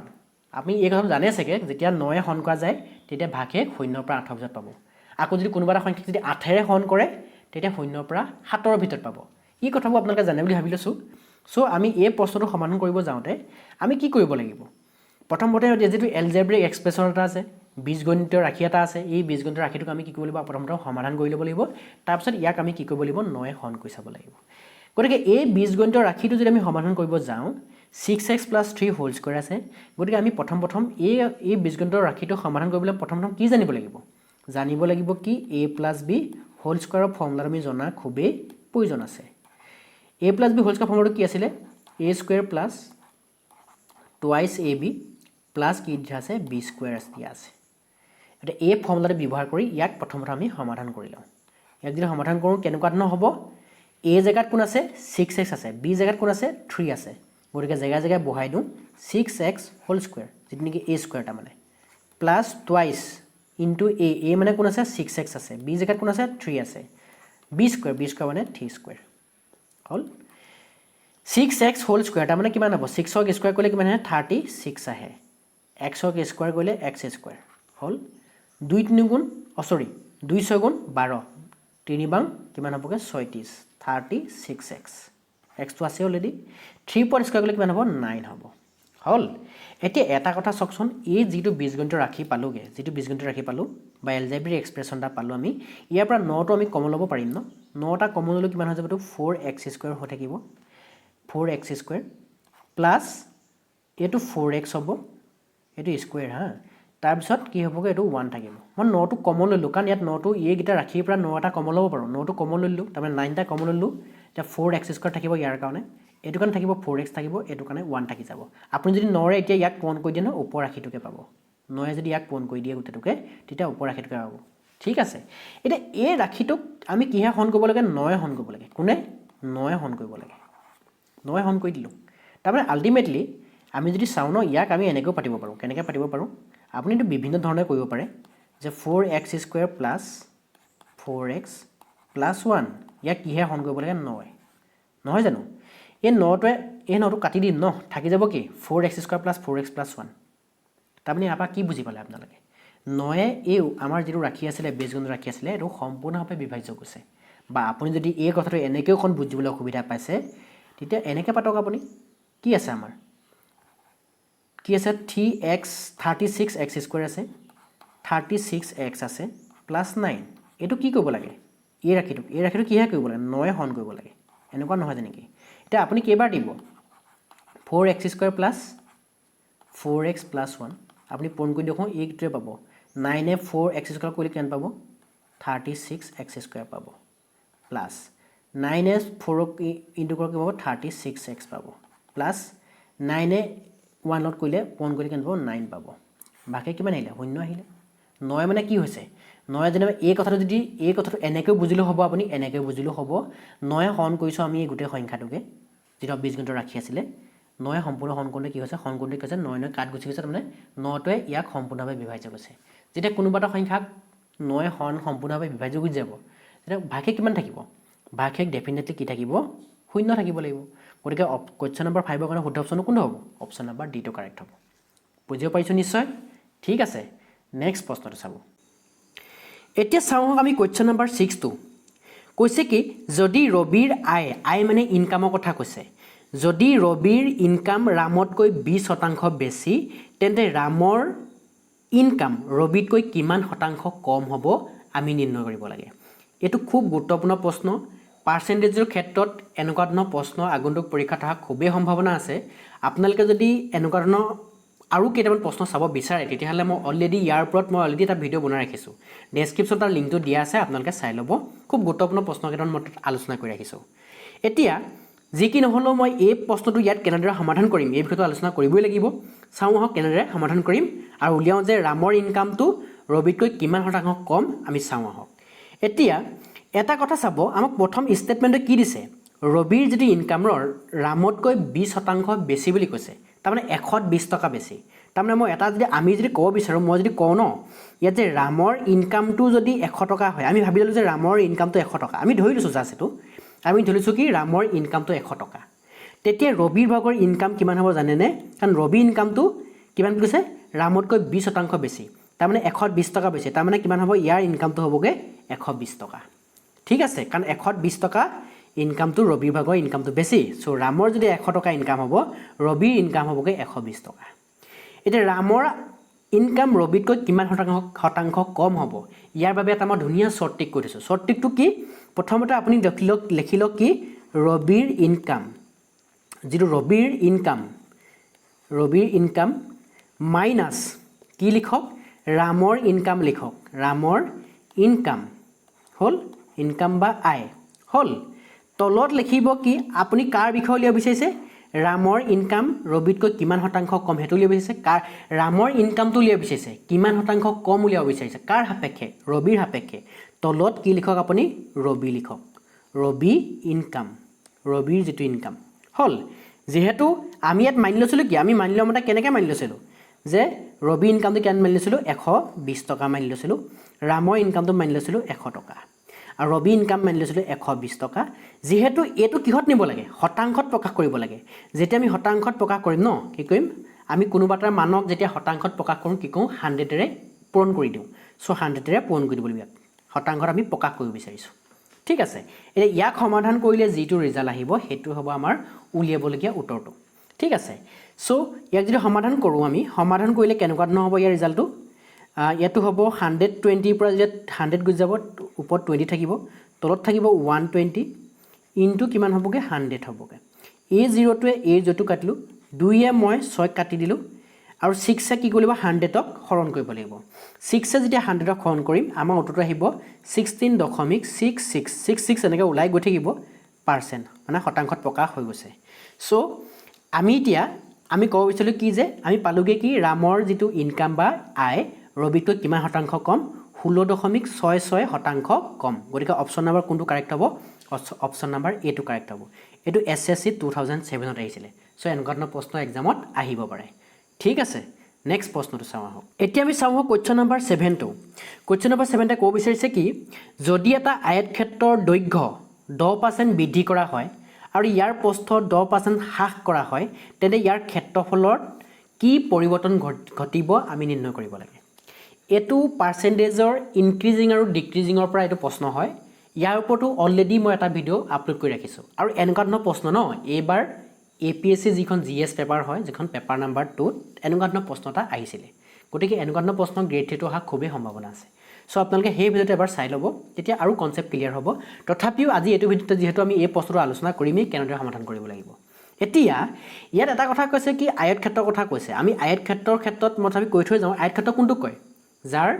আপুনি এই কথা জানে আছে যেতিয়া 9ৰে হৰণ কৰা যায় তেতিয়া ভাগশেষ 0 পৰা 8ৰ ভিতৰত পাব আকৌ যদি কোনোবা এটা সংখ্যা যদি 8ৰে হৰণ কৰে তেতিয়া 0 পৰা 7ৰ ভিতৰত পাব এই কথাবোৰ আপোনালোকে জানে বুলি ভাবি লৈছো সো আমি এই প্ৰশ্নটো সমাধান কৰিব যাওঁতে আমি কি কৰিব লাগিব প্ৰথমতে যেটো এলজেব্ৰিক এক্সপ্ৰেছন এটা আছে বীজগণিতীয় ৰাশি এটা আছে এই বীজগণিতীয় ৰাশিটোক আমি কি কৰিব লাগিব প্ৰথমতে সমাধান কৰি ল'ব লাগিব তাৰ পিছত ইয়াক আমি কি কৰিব লাগিব 9 হৰণ কৰি চাব লাগিব গতিকে এই বীজগণিতীয় ৰাশিটো যদি আমি সমাধান কৰিব যাওঁ 6x + 3 হোল স্কয়াৰ আছে গতিকে আমি প্ৰথম এই বীজগণিতীয় ৰাশিটো সমাধান কৰিবলৈ প্ৰথম কি জানিব লাগিব কি a + b হোল স্কয়াৰৰ ফৰ্মুলা আমি জনা খুবেই প্ৰয়োজন আছে a + b হোল স্কয়াৰ ফৰ্মুলাটো কি আছিল a square plus twice ab plus কি দিয়া আছে b স্কয়াৰ দিয়া আছে এটা এই ফৰ্মুলাটো ব্যৱহাৰ কৰি ইয়াক প্ৰথমতে আমি সমাধান কৰি লওঁ ইয়াক যদি সমাধান কৰোঁ কেনেকুৱা ধৰণৰ হ'ব a জেগাত কোন আছে 6x আছে b জেগাত কোন আছে 3 আছে গতিকে জেগা বহাই দিওঁ 6x হোল স্কয়াৰ যেটো নেকি a স্কয়াৰ টা মানে প্লাস টুৱাইস ইনটু a মানে কোন আছে 6x আছে b জেগাত কোন আছে 3 আছে b স্কয়াৰ মানে 3 স্কয়াৰ হল 6x হোল স্কয়াৰ টা মানে কিমান হ'ব 6 ক স্কয়াৰ কৰিলে কিমান আহে 36 আহে x ক স্কয়াৰ কৰিলে x স্কয়াৰ হল 2 3 গুণ সৰি 2 6 গুণ 12 3 বাং কিমান হ'বগে 36 36x x তো আছে অলৰেডি 3 পৰ স্কয়াৰ কৰিলে কিমান হ'ব 9 হ'ব হল এতিয়া এটা কথা চকচোন এই যেটো বীজগণিত ৰাখি পালোগে যেটো বীজগণিত ৰাখি পালো বা এলজেব্ৰিক এক্সপ্ৰেছনটা পালো আমি ইয়াৰ পৰা 9 টো আমি কমন ল'ব পাৰিম ন 9 টা কমন ল'লে কিমান হৈ যাব 4x² হৈ থাকিব 4x² প্লাস এটো 4x হ'ব এটো স্কয়াৰ হা তাৰ পিছত কি হ'বগে এটো 1 থাকিব মই 9 টো কমন ললো কাৰণ ইয়াত 9 টো এই গিটা ৰাখিৰ পৰা 9 টা কমন ল'ব পাৰো 9 টো কমন ললো তাৰমানে 9 টা কমন ললো এটা 4x² থাকিব ইয়াৰ কাৰণে এটো কাৰণে থাকিব 4x থাকিব এটো কাৰণে 1 থাকি যাব আপুনি যদি 9 ৰে এতিয়া ইয়াক পূৰণ কৰি দিয়ে ন ওপৰ ৰাখিটোকে পাব 9 যদি ইয়াক পূৰণ কৰি দিয়ে গুটেটোকে তেতিয়া ওপৰ ৰাখিটোকে পাব ঠিক আছে এটা এই ৰাখিটোক আমি কিহে হৰণ কৰিব লাগে 9 হৰণ কৰিব লাগে কোনে 9 হৰণ কৰিব লাগে 9 হৰণ কৰি দিলো তাৰমানে আলটিমেটলি আমি যদি চাও ন ইয়াক আমি এনেকৈ পাতিব পাৰো কেনেকৈ পাতিব পাৰো আপুনি তো বিভিন্ন ধৰণে কৰিব পাৰে যে 4x² প্লাস 4x প্লাস 1 ইয়াক কিহে হৰণ কৰিব লাগে 9 নহয় জানো এই 9টোৱে এই 9টো কাটি দিম ন থাকি যাব কি 4x² প্লাস 4x প্লাস 1 তাৰমানে আপা কি বুজি পালে আপোনালোকে 9 এই আমাৰ যেটো ৰাখি আছিল বীজগণিত ৰাখি আছিল এটো সম্পূৰ্ণভাৱে বিভাজ্য হৈছে বা আপুনি যদি এই কথাটো এনেকৈ কোন বুজিবলৈ অসুবিধা পাইছে তেতিয়া এনেকৈ পাতক আপুনি কি আছে আমাৰ কি আছে 3x 36x² আছে 36x আছে প্লাস 9 এটো কি কৰিব লাগে এই ৰাখিটো কিহে কৰিব লাগে 9 হৰণ কৰিব লাগে এনেকুৱা নহয় জানো কি এটা আপুনি কেইবাৰ দিব 4x² প্লাস 4x প্লাস 1 আপুনি পূৰণ কৰি দেখো এইটোৱে পাব 9 এ 4x² কৰিলে কিমান পাব 36x² পাব প্লাস 9 এ 4 ইনটু কৰি পাব 36x পাব প্লাস 9 এ 1 লত কৰিলে পূৰণ কৰি কিমান পাব 9 পাব বাকি কিমান আহিলে শূন্য আহিলে 9 মানে কি হৈছে 9 যেনে এই কথাটো যদি এই কথাটো এনেকৈ বুজিলো হ'ব আপুনি এনেকৈ বুজিলো হ'ব 9 হৰণ কৰিছো আমি এই গুটে সংখ্যাটোকে যেটা বীজগণিত ৰাখি আছিল 9 সম্পূৰ্ণ হৰণ কৰিলে কি হৈছে হৰণ কৰিলে কি হৈছে 9 কাট গুচি গৈছে তাৰমানে 9টোৱে ইয়াক সম্পূৰ্ণভাৱে বিভাজ্য কৰিছে যেতিয়া কোনোবাটা সংখ্যাক 9 হৰণ সম্পূৰ্ণভাৱে বিভাজ্য হৈ যাব তেতিয়া ভাগে কিমান থাকিব ভাগে ডেফিনেটলি কি থাকিব শূন্য থাকিব লাগিব গতিকে কোৱেশ্চন নম্বৰ 5 ৰ কাৰণে শুদ্ধ অপচন কোনটো হ'ব অপচন নম্বৰ ডি টো কাৰেক্ট হ'ব বুজিব পাইছো নিশ্চয় ঠিক আছে নেক্সট প্ৰশ্নটো চাব এতিয়া চাও আমি কোৱেশ্চন নম্বৰ 6 টো কৈছে কি যদি ৰবিৰ আয় মানে ইনকামৰ কথা কৈছে যদি ৰবিৰ ইনকাম ৰামতকৈ 20% বেছি তেন্তে ৰামৰ ইনকাম ৰবিতকৈ কিমান শতাংশ কম হ'ব আমি নিৰ্ণয় কৰিব লাগে এটো খুব গুৰুত্বপূৰ্ণ প্ৰশ্ন পাৰ্চেন্টেজৰ ক্ষেত্ৰত এনেকুৱা ধৰণৰ প্ৰশ্ন আগন্তুক পৰীক্ষাত অহা খুবেই সম্ভাৱনা আছে আপোনালোকে যদি এনেকুৱা ধৰণৰ আৰু কেইটামান প্ৰশ্ন চাব বিচাৰে তেতিয়াহলে মই অলৰেডি ইয়াৰ ওপৰত মই অলৰেডি এটা ভিডিও বনাই ৰাখিছো ডেসক্ৰিপচন তাৰ লিংকটো দিয়া আছে আপোনালোকে চাই ল'ব খুব গুৰুত্বপূৰ্ণ প্ৰশ্ন কেইটামান মই আলোচনা কৰি ৰাখিছো এতিয়া যি কি নহলো মই এই প্ৰশ্নটো ইয়াত কেনেদৰে সমাধান কৰিম এই বিষয়টো আলোচনা কৰিবই লাগিব চাও হক কেনেদৰে সমাধান কৰিম আৰু উলিয়াও যে ৰামৰ ইনকামটো ৰবিতকৈ কিমান শতাংশ কম আমি চাও হক এতিয়া এটা কথা চাব আমাক প্ৰথম স্টেটমেন্টে কি দিছে ৰবিৰ যদি ইনকামৰ ৰামতকৈ 20% বেছি বুলি কৈছে তাৰমানে 120 টকা বেছি তাৰমানে মই এটা যদি আমি যদি ক'ব বিচাৰো মই যদি কওঁ ন ইয়াত যে ৰামৰ ইনকামটো যদি 100 টকা হয় আমি ভাবি ললো যে ৰামৰ ইনকামটো 100 টকা আমি ধৰি লৈছো জাস্ট এটো আমি ধৰিছো কি ৰামৰ ইনকামটো 100 টকা তেতিয়া ৰবিৰ ভাগৰ ইনকাম কিমান হ'ব জানেনে কাৰণ ৰবি ইনকামটো কিমান কৈছে ৰামতকৈ 20% বেছি তাৰমানে 120 টকা বেছি তাৰমানে কিমান হ'ব ইয়াৰ ইনকামটো হ'বগে 120 টকা ঠিক আছে কাৰণ 120 টকা ইনকামটো ৰবিৰ ভাগৰ ইনকামটো বেছি চ' ৰামৰ যদি 100 টকা ইনকাম হ'ব ৰবিৰ ইনকাম হ'বগৈ 120 টকা এতিয়া ৰামৰ ইনকাম ৰবিতকৈ কিমান শতাংশ কম হ'ব ইয়াৰ বাবে এটা মই ধুনীয়া শ্বৰ্ট ট্ৰিক কৈ দিছোঁ শ্বৰ্ট ট্ৰিকটো কি প্ৰথমতে আপুনি লিখি লওক কি ৰবিৰ ইনকাম যিটো ৰবিৰ ইনকাম মাইনাছ কি লিখক ৰামৰ ইনকাম লিখক ৰামৰ ইনকাম হ'ল ইনকাম বা আয় হ'ল তলত লিখিব কি আপুনি কাৰ বিষয়ে উলিয়াব বিচাৰিছে ৰামৰ ইনকাম ৰবিতকৈ কিমান শতাংশ কম হেতু উলিয়াব বিচাৰিছে ৰামৰ ইনকামটো উলিয়াব বিচাৰিছে কিমান শতাংশ কম উলিয়াব বিচাৰিছে কাৰ সাপেক্ষে ৰবিৰ সাপেক্ষে তলত কি লিখক আপুনি ৰবি লিখক ৰবি ইনকাম ৰবিৰ যিটো ইনকাম হ'ল যেহেতু আমি ইয়াত মানি লৈছিলোঁ কি আমি মানি লোৱা মতে কেনেকৈ মানি লৈছিলোঁ যে ৰবি ইনকামটো কিমান মানি লৈছিলোঁ 120 টকা মানি লৈছিলোঁ ৰামৰ ইনকামটো মানি লৈছিলোঁ 100 টকা আৰু ৰবি ইনকাম মানি লৈছিলোঁ 120 টকা যেহেতু এইটো কিহত নিব লাগে শতাংশত প্ৰকাশ কৰিব লাগে যেতিয়া আমি শতাংশত প্ৰকাশ কৰিম ন কি কৰিম আমি কোনোবা এটা মানক যেতিয়া শতাংশত প্ৰকাশ কৰোঁ কি কৰোঁ 100ৰে পূৰণ কৰি দিওঁ চ' 100ৰে পূৰণ কৰি দিব লাগিব শতাংশত আমি প্ৰকাশ কৰিব বিচাৰিছোঁ ঠিক আছে এতিয়া ইয়াক সমাধান কৰিলে যিটো ৰিজাল্ট আহিব সেইটো হ'ব আমাৰ উলিয়াবলগীয়া উত্তৰটো ঠিক আছে চ' ইয়াক যদি সমাধান কৰোঁ আমি সমাধান কৰিলে কেনেকুৱা ধৰণৰ হ'ব ইয়াৰ ৰিজাল্টটো ইয়াতো হ'ব 120 পৰা যেতিয়া 100 গুচি যাব ওপৰত 20 থাকিব তলত থাকিব 120 ইনটু কিমান হ'বগে 100 হ'বগে এই 0টোৱে এই 0টো কাটিলোঁ 2য়ে মই 6 কাটি দিলোঁ আৰু 6এ কি কৰিব 100ক হৰণ কৰিব লাগিব 6এ যেতিয়া 100ক হৰণ কৰিম আমাৰ উত্তৰটো আহিব 16.6666 এনেকৈ ওলাই গৈ থাকিব পাৰ্চেণ্ট মানে শতাংশত প্ৰকাশ হৈ গৈছে চ' আমি ক'ব বিচাৰিলোঁ কি যে আমি পালোঁগৈ কি ৰামৰ যিটো ইনকাম বা আয় ৰবিতকৈ কিমান শতাংশ কম 16.66 শতাংশ কম গতিকে অপশ্যন নম্বৰ কোনটো কাৰেক্ট হ'ব অপশ্যন নম্বৰ এটো কাৰেক্ট হ'ব এইটো SSC 2007ত আহিছিলে চ' এনেকুৱা ধৰণৰ প্ৰশ্ন এক্সামত আহিব পাৰে ঠিক আছে নেক্সট প্ৰশ্নটো চাওঁ আহক এতিয়া আমি চাওঁ কুৱেশ্যন নম্বৰ 7টো কুৱেশ্যন নম্বৰ 7তে ক'ব বিচাৰিছে কি যদি এটা আয়তক্ষেত্ৰৰ দৈৰ্ঘ্য 10% বৃদ্ধি কৰা হয় আৰু ইয়াৰ প্ৰস্থ 10% হ্ৰাস কৰা হয় তেন্তে ইয়াৰ ক্ষেত্ৰফলত কি পৰিৱৰ্তন ঘটিব আমি নিৰ্ণয় কৰিব লাগে এইটো পাৰ্চেণ্টেজৰ ইনক্ৰিজিং আৰু ডিক্ৰিজিঙৰ পৰা এইটো প্ৰশ্ন হয় ইয়াৰ ওপৰতো অলৰেডি মই এটা ভিডিঅ' আপলোড কৰি ৰাখিছোঁ আৰু এনেকুৱা ধৰণৰ প্ৰশ্ন ন এইবাৰ APSC যিখন GS পেপাৰ হয় যিখন পেপাৰ নম্বৰ 2 এনেকুৱা ধৰণৰ প্ৰশ্ন এটা আহিছিলে গতিকে এনেকুৱা ধৰণৰ প্ৰশ্ন গ্ৰেড 3 অহা খুবেই সম্ভাৱনা আছে চ' আপোনালোকে সেই ভিডিঅ'টো এবাৰ চাই ল'ব তেতিয়া আৰু কনচেপ্ট ক্লিয়াৰ হ'ব তথাপিও আজি এইটো ভিডিঅ'তে যিহেতু আমি এই প্ৰশ্নটো আলোচনা কৰিমেই কেনেদৰে সমাধান কৰিব লাগিব এতিয়া ইয়াত এটা কথা কৈছে কি আয়তক্ষেত্ৰৰ কথা কৈছে আমি আয়তক্ষেত্ৰৰ ক্ষেত্ৰত মই কৈ থৈ যাওঁ আয়তক্ষেত্ৰ কোনটো কয় যাৰ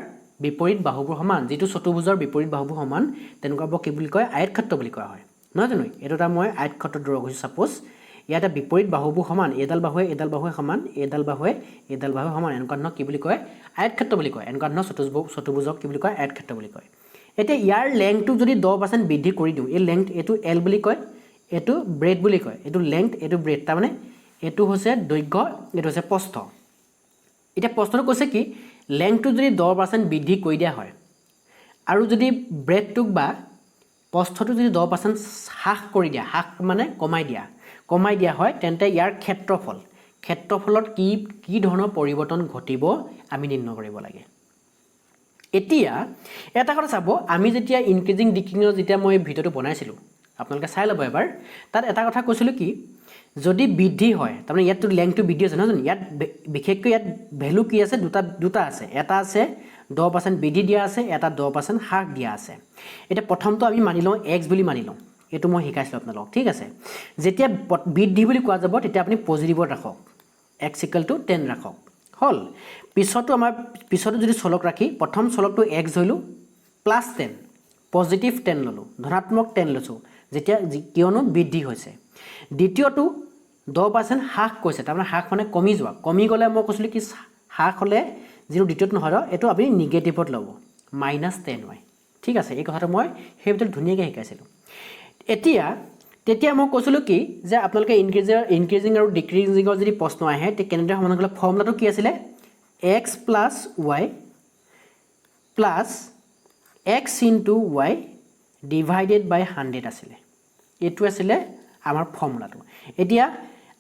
বিপৰীত বাহুবোৰ সমান যিটো চতুৰ্ভুজৰ বিপৰীত বাহুবোৰ সমান তেনেকুৱাবোৰ কি বুলি কয় আয়তক্ষেত্ৰ বুলি কোৱা হয় নহয় জানো এইটো এটা মই আয়তক্ষেত্ৰ ড্ৰ কৰিছোঁ ছাপোজ ইয়াতে বিপৰীত বাহুবোৰ সমান এডাল বাহুৱে সমান এডাল বাহুৱে সমান এনেকুৱা ধৰণৰ কি বুলি কয় আয়তক্ষেত্ৰ বুলি কয় এনেকুৱা ধৰণৰ চতুৰ্ভুজক কি বুলি কয় আয়তক্ষেত্ৰ বুলি কয় এতিয়া ইয়াৰ লেংথটো যদি 10% বৃদ্ধি কৰি দিওঁ এই লেংথ এইটো L বুলি কয় এইটো ব্ৰেড বুলি কয় এইটো লেংথ এইটো ব্ৰেড তাৰমানে এইটো হৈছে দৈৰ্ঘ্য এইটো হৈছে প্ৰস্থ এতিয়া প্ৰশ্নটো কৈছে কি লেংথটো যদি 10% বৃদ্ধি কৰি দিয়া হয় আৰু যদি ব্ৰেডটোক বা প্ৰস্থটো যদি 10% হ্ৰাস কৰি দিয়া হ্ৰাস মানে কমাই দিয়া হয় তেন্তে ইয়াৰ ক্ষেত্ৰফলত কি ধৰণৰ পৰিৱৰ্তন ঘটিব আমি নিৰ্ণয় কৰিব লাগে এতিয়া এটা কথা চাব আমি যেতিয়া ইনক্ৰিজিং ডিক্ৰিজিঙৰ যেতিয়া মই ভিডিঅ'টো বনাইছিলোঁ আপোনালোকে চাই ল'ব এবাৰ তাত এটা কথা কৈছিলোঁ কি যদি বৃদ্ধি হয় তাৰমানে ইয়াতটো লেংথটো বৃদ্ধি হৈছে নহয় জানো ইয়াত বিশেষকৈ ইয়াত ভেলু কি আছে দুটা আছে এটা আছে 10% বৃদ্ধি দিয়া আছে এটা 10% হ্ৰাস দিয়া আছে এতিয়া প্ৰথমটো আমি মানি লওঁ x বুলি মানি লওঁ এইটো মই শিকাইছিলোঁ আপোনালোকক ঠিক আছে যেতিয়া বৃদ্ধি বুলি কোৱা যাব তেতিয়া আপুনি পজিটিভত ৰাখক x = 10 ৰাখক হ'ল পিছতো যদি চলক ৰাখি প্ৰথম চলকটো x ধৰিলোঁ +10 পজিটিভ 10 ল'লোঁ ধনাত্মক 10 লৈছোঁ যেতিয়া কিয়নো বৃদ্ধি হৈছে দ্বিতীয়টো 10% হ্ৰাস কৰিছে তাৰমানে হ্ৰাস মানে কমি গ'লে মই কৈছিলোঁ কি হ্ৰাস হ'লে যিটো দ্বিতীয়টো নহয় এইটো আপুনি নিগেটিভত ল'ব -10 হয় ঠিক আছে এই কথাটো মই সেই ভিতৰত ধুনীয়াকৈ শিকাইছিলোঁ তেতিয়া মই কৈছিলোঁ কি যে আপোনালোকে ইনক্ৰিজিং আৰু ডিক্ৰিজিঙৰ যদি প্ৰশ্ন আহে তেতিয়া কেনেদৰে সমাধান কৰিলে ফৰ্মুলাটো কি আছিলে x + y + x * y divided বাই 100 আছিলে এইটো আছিলে আমাৰ ফৰ্মুলাটো এতিয়া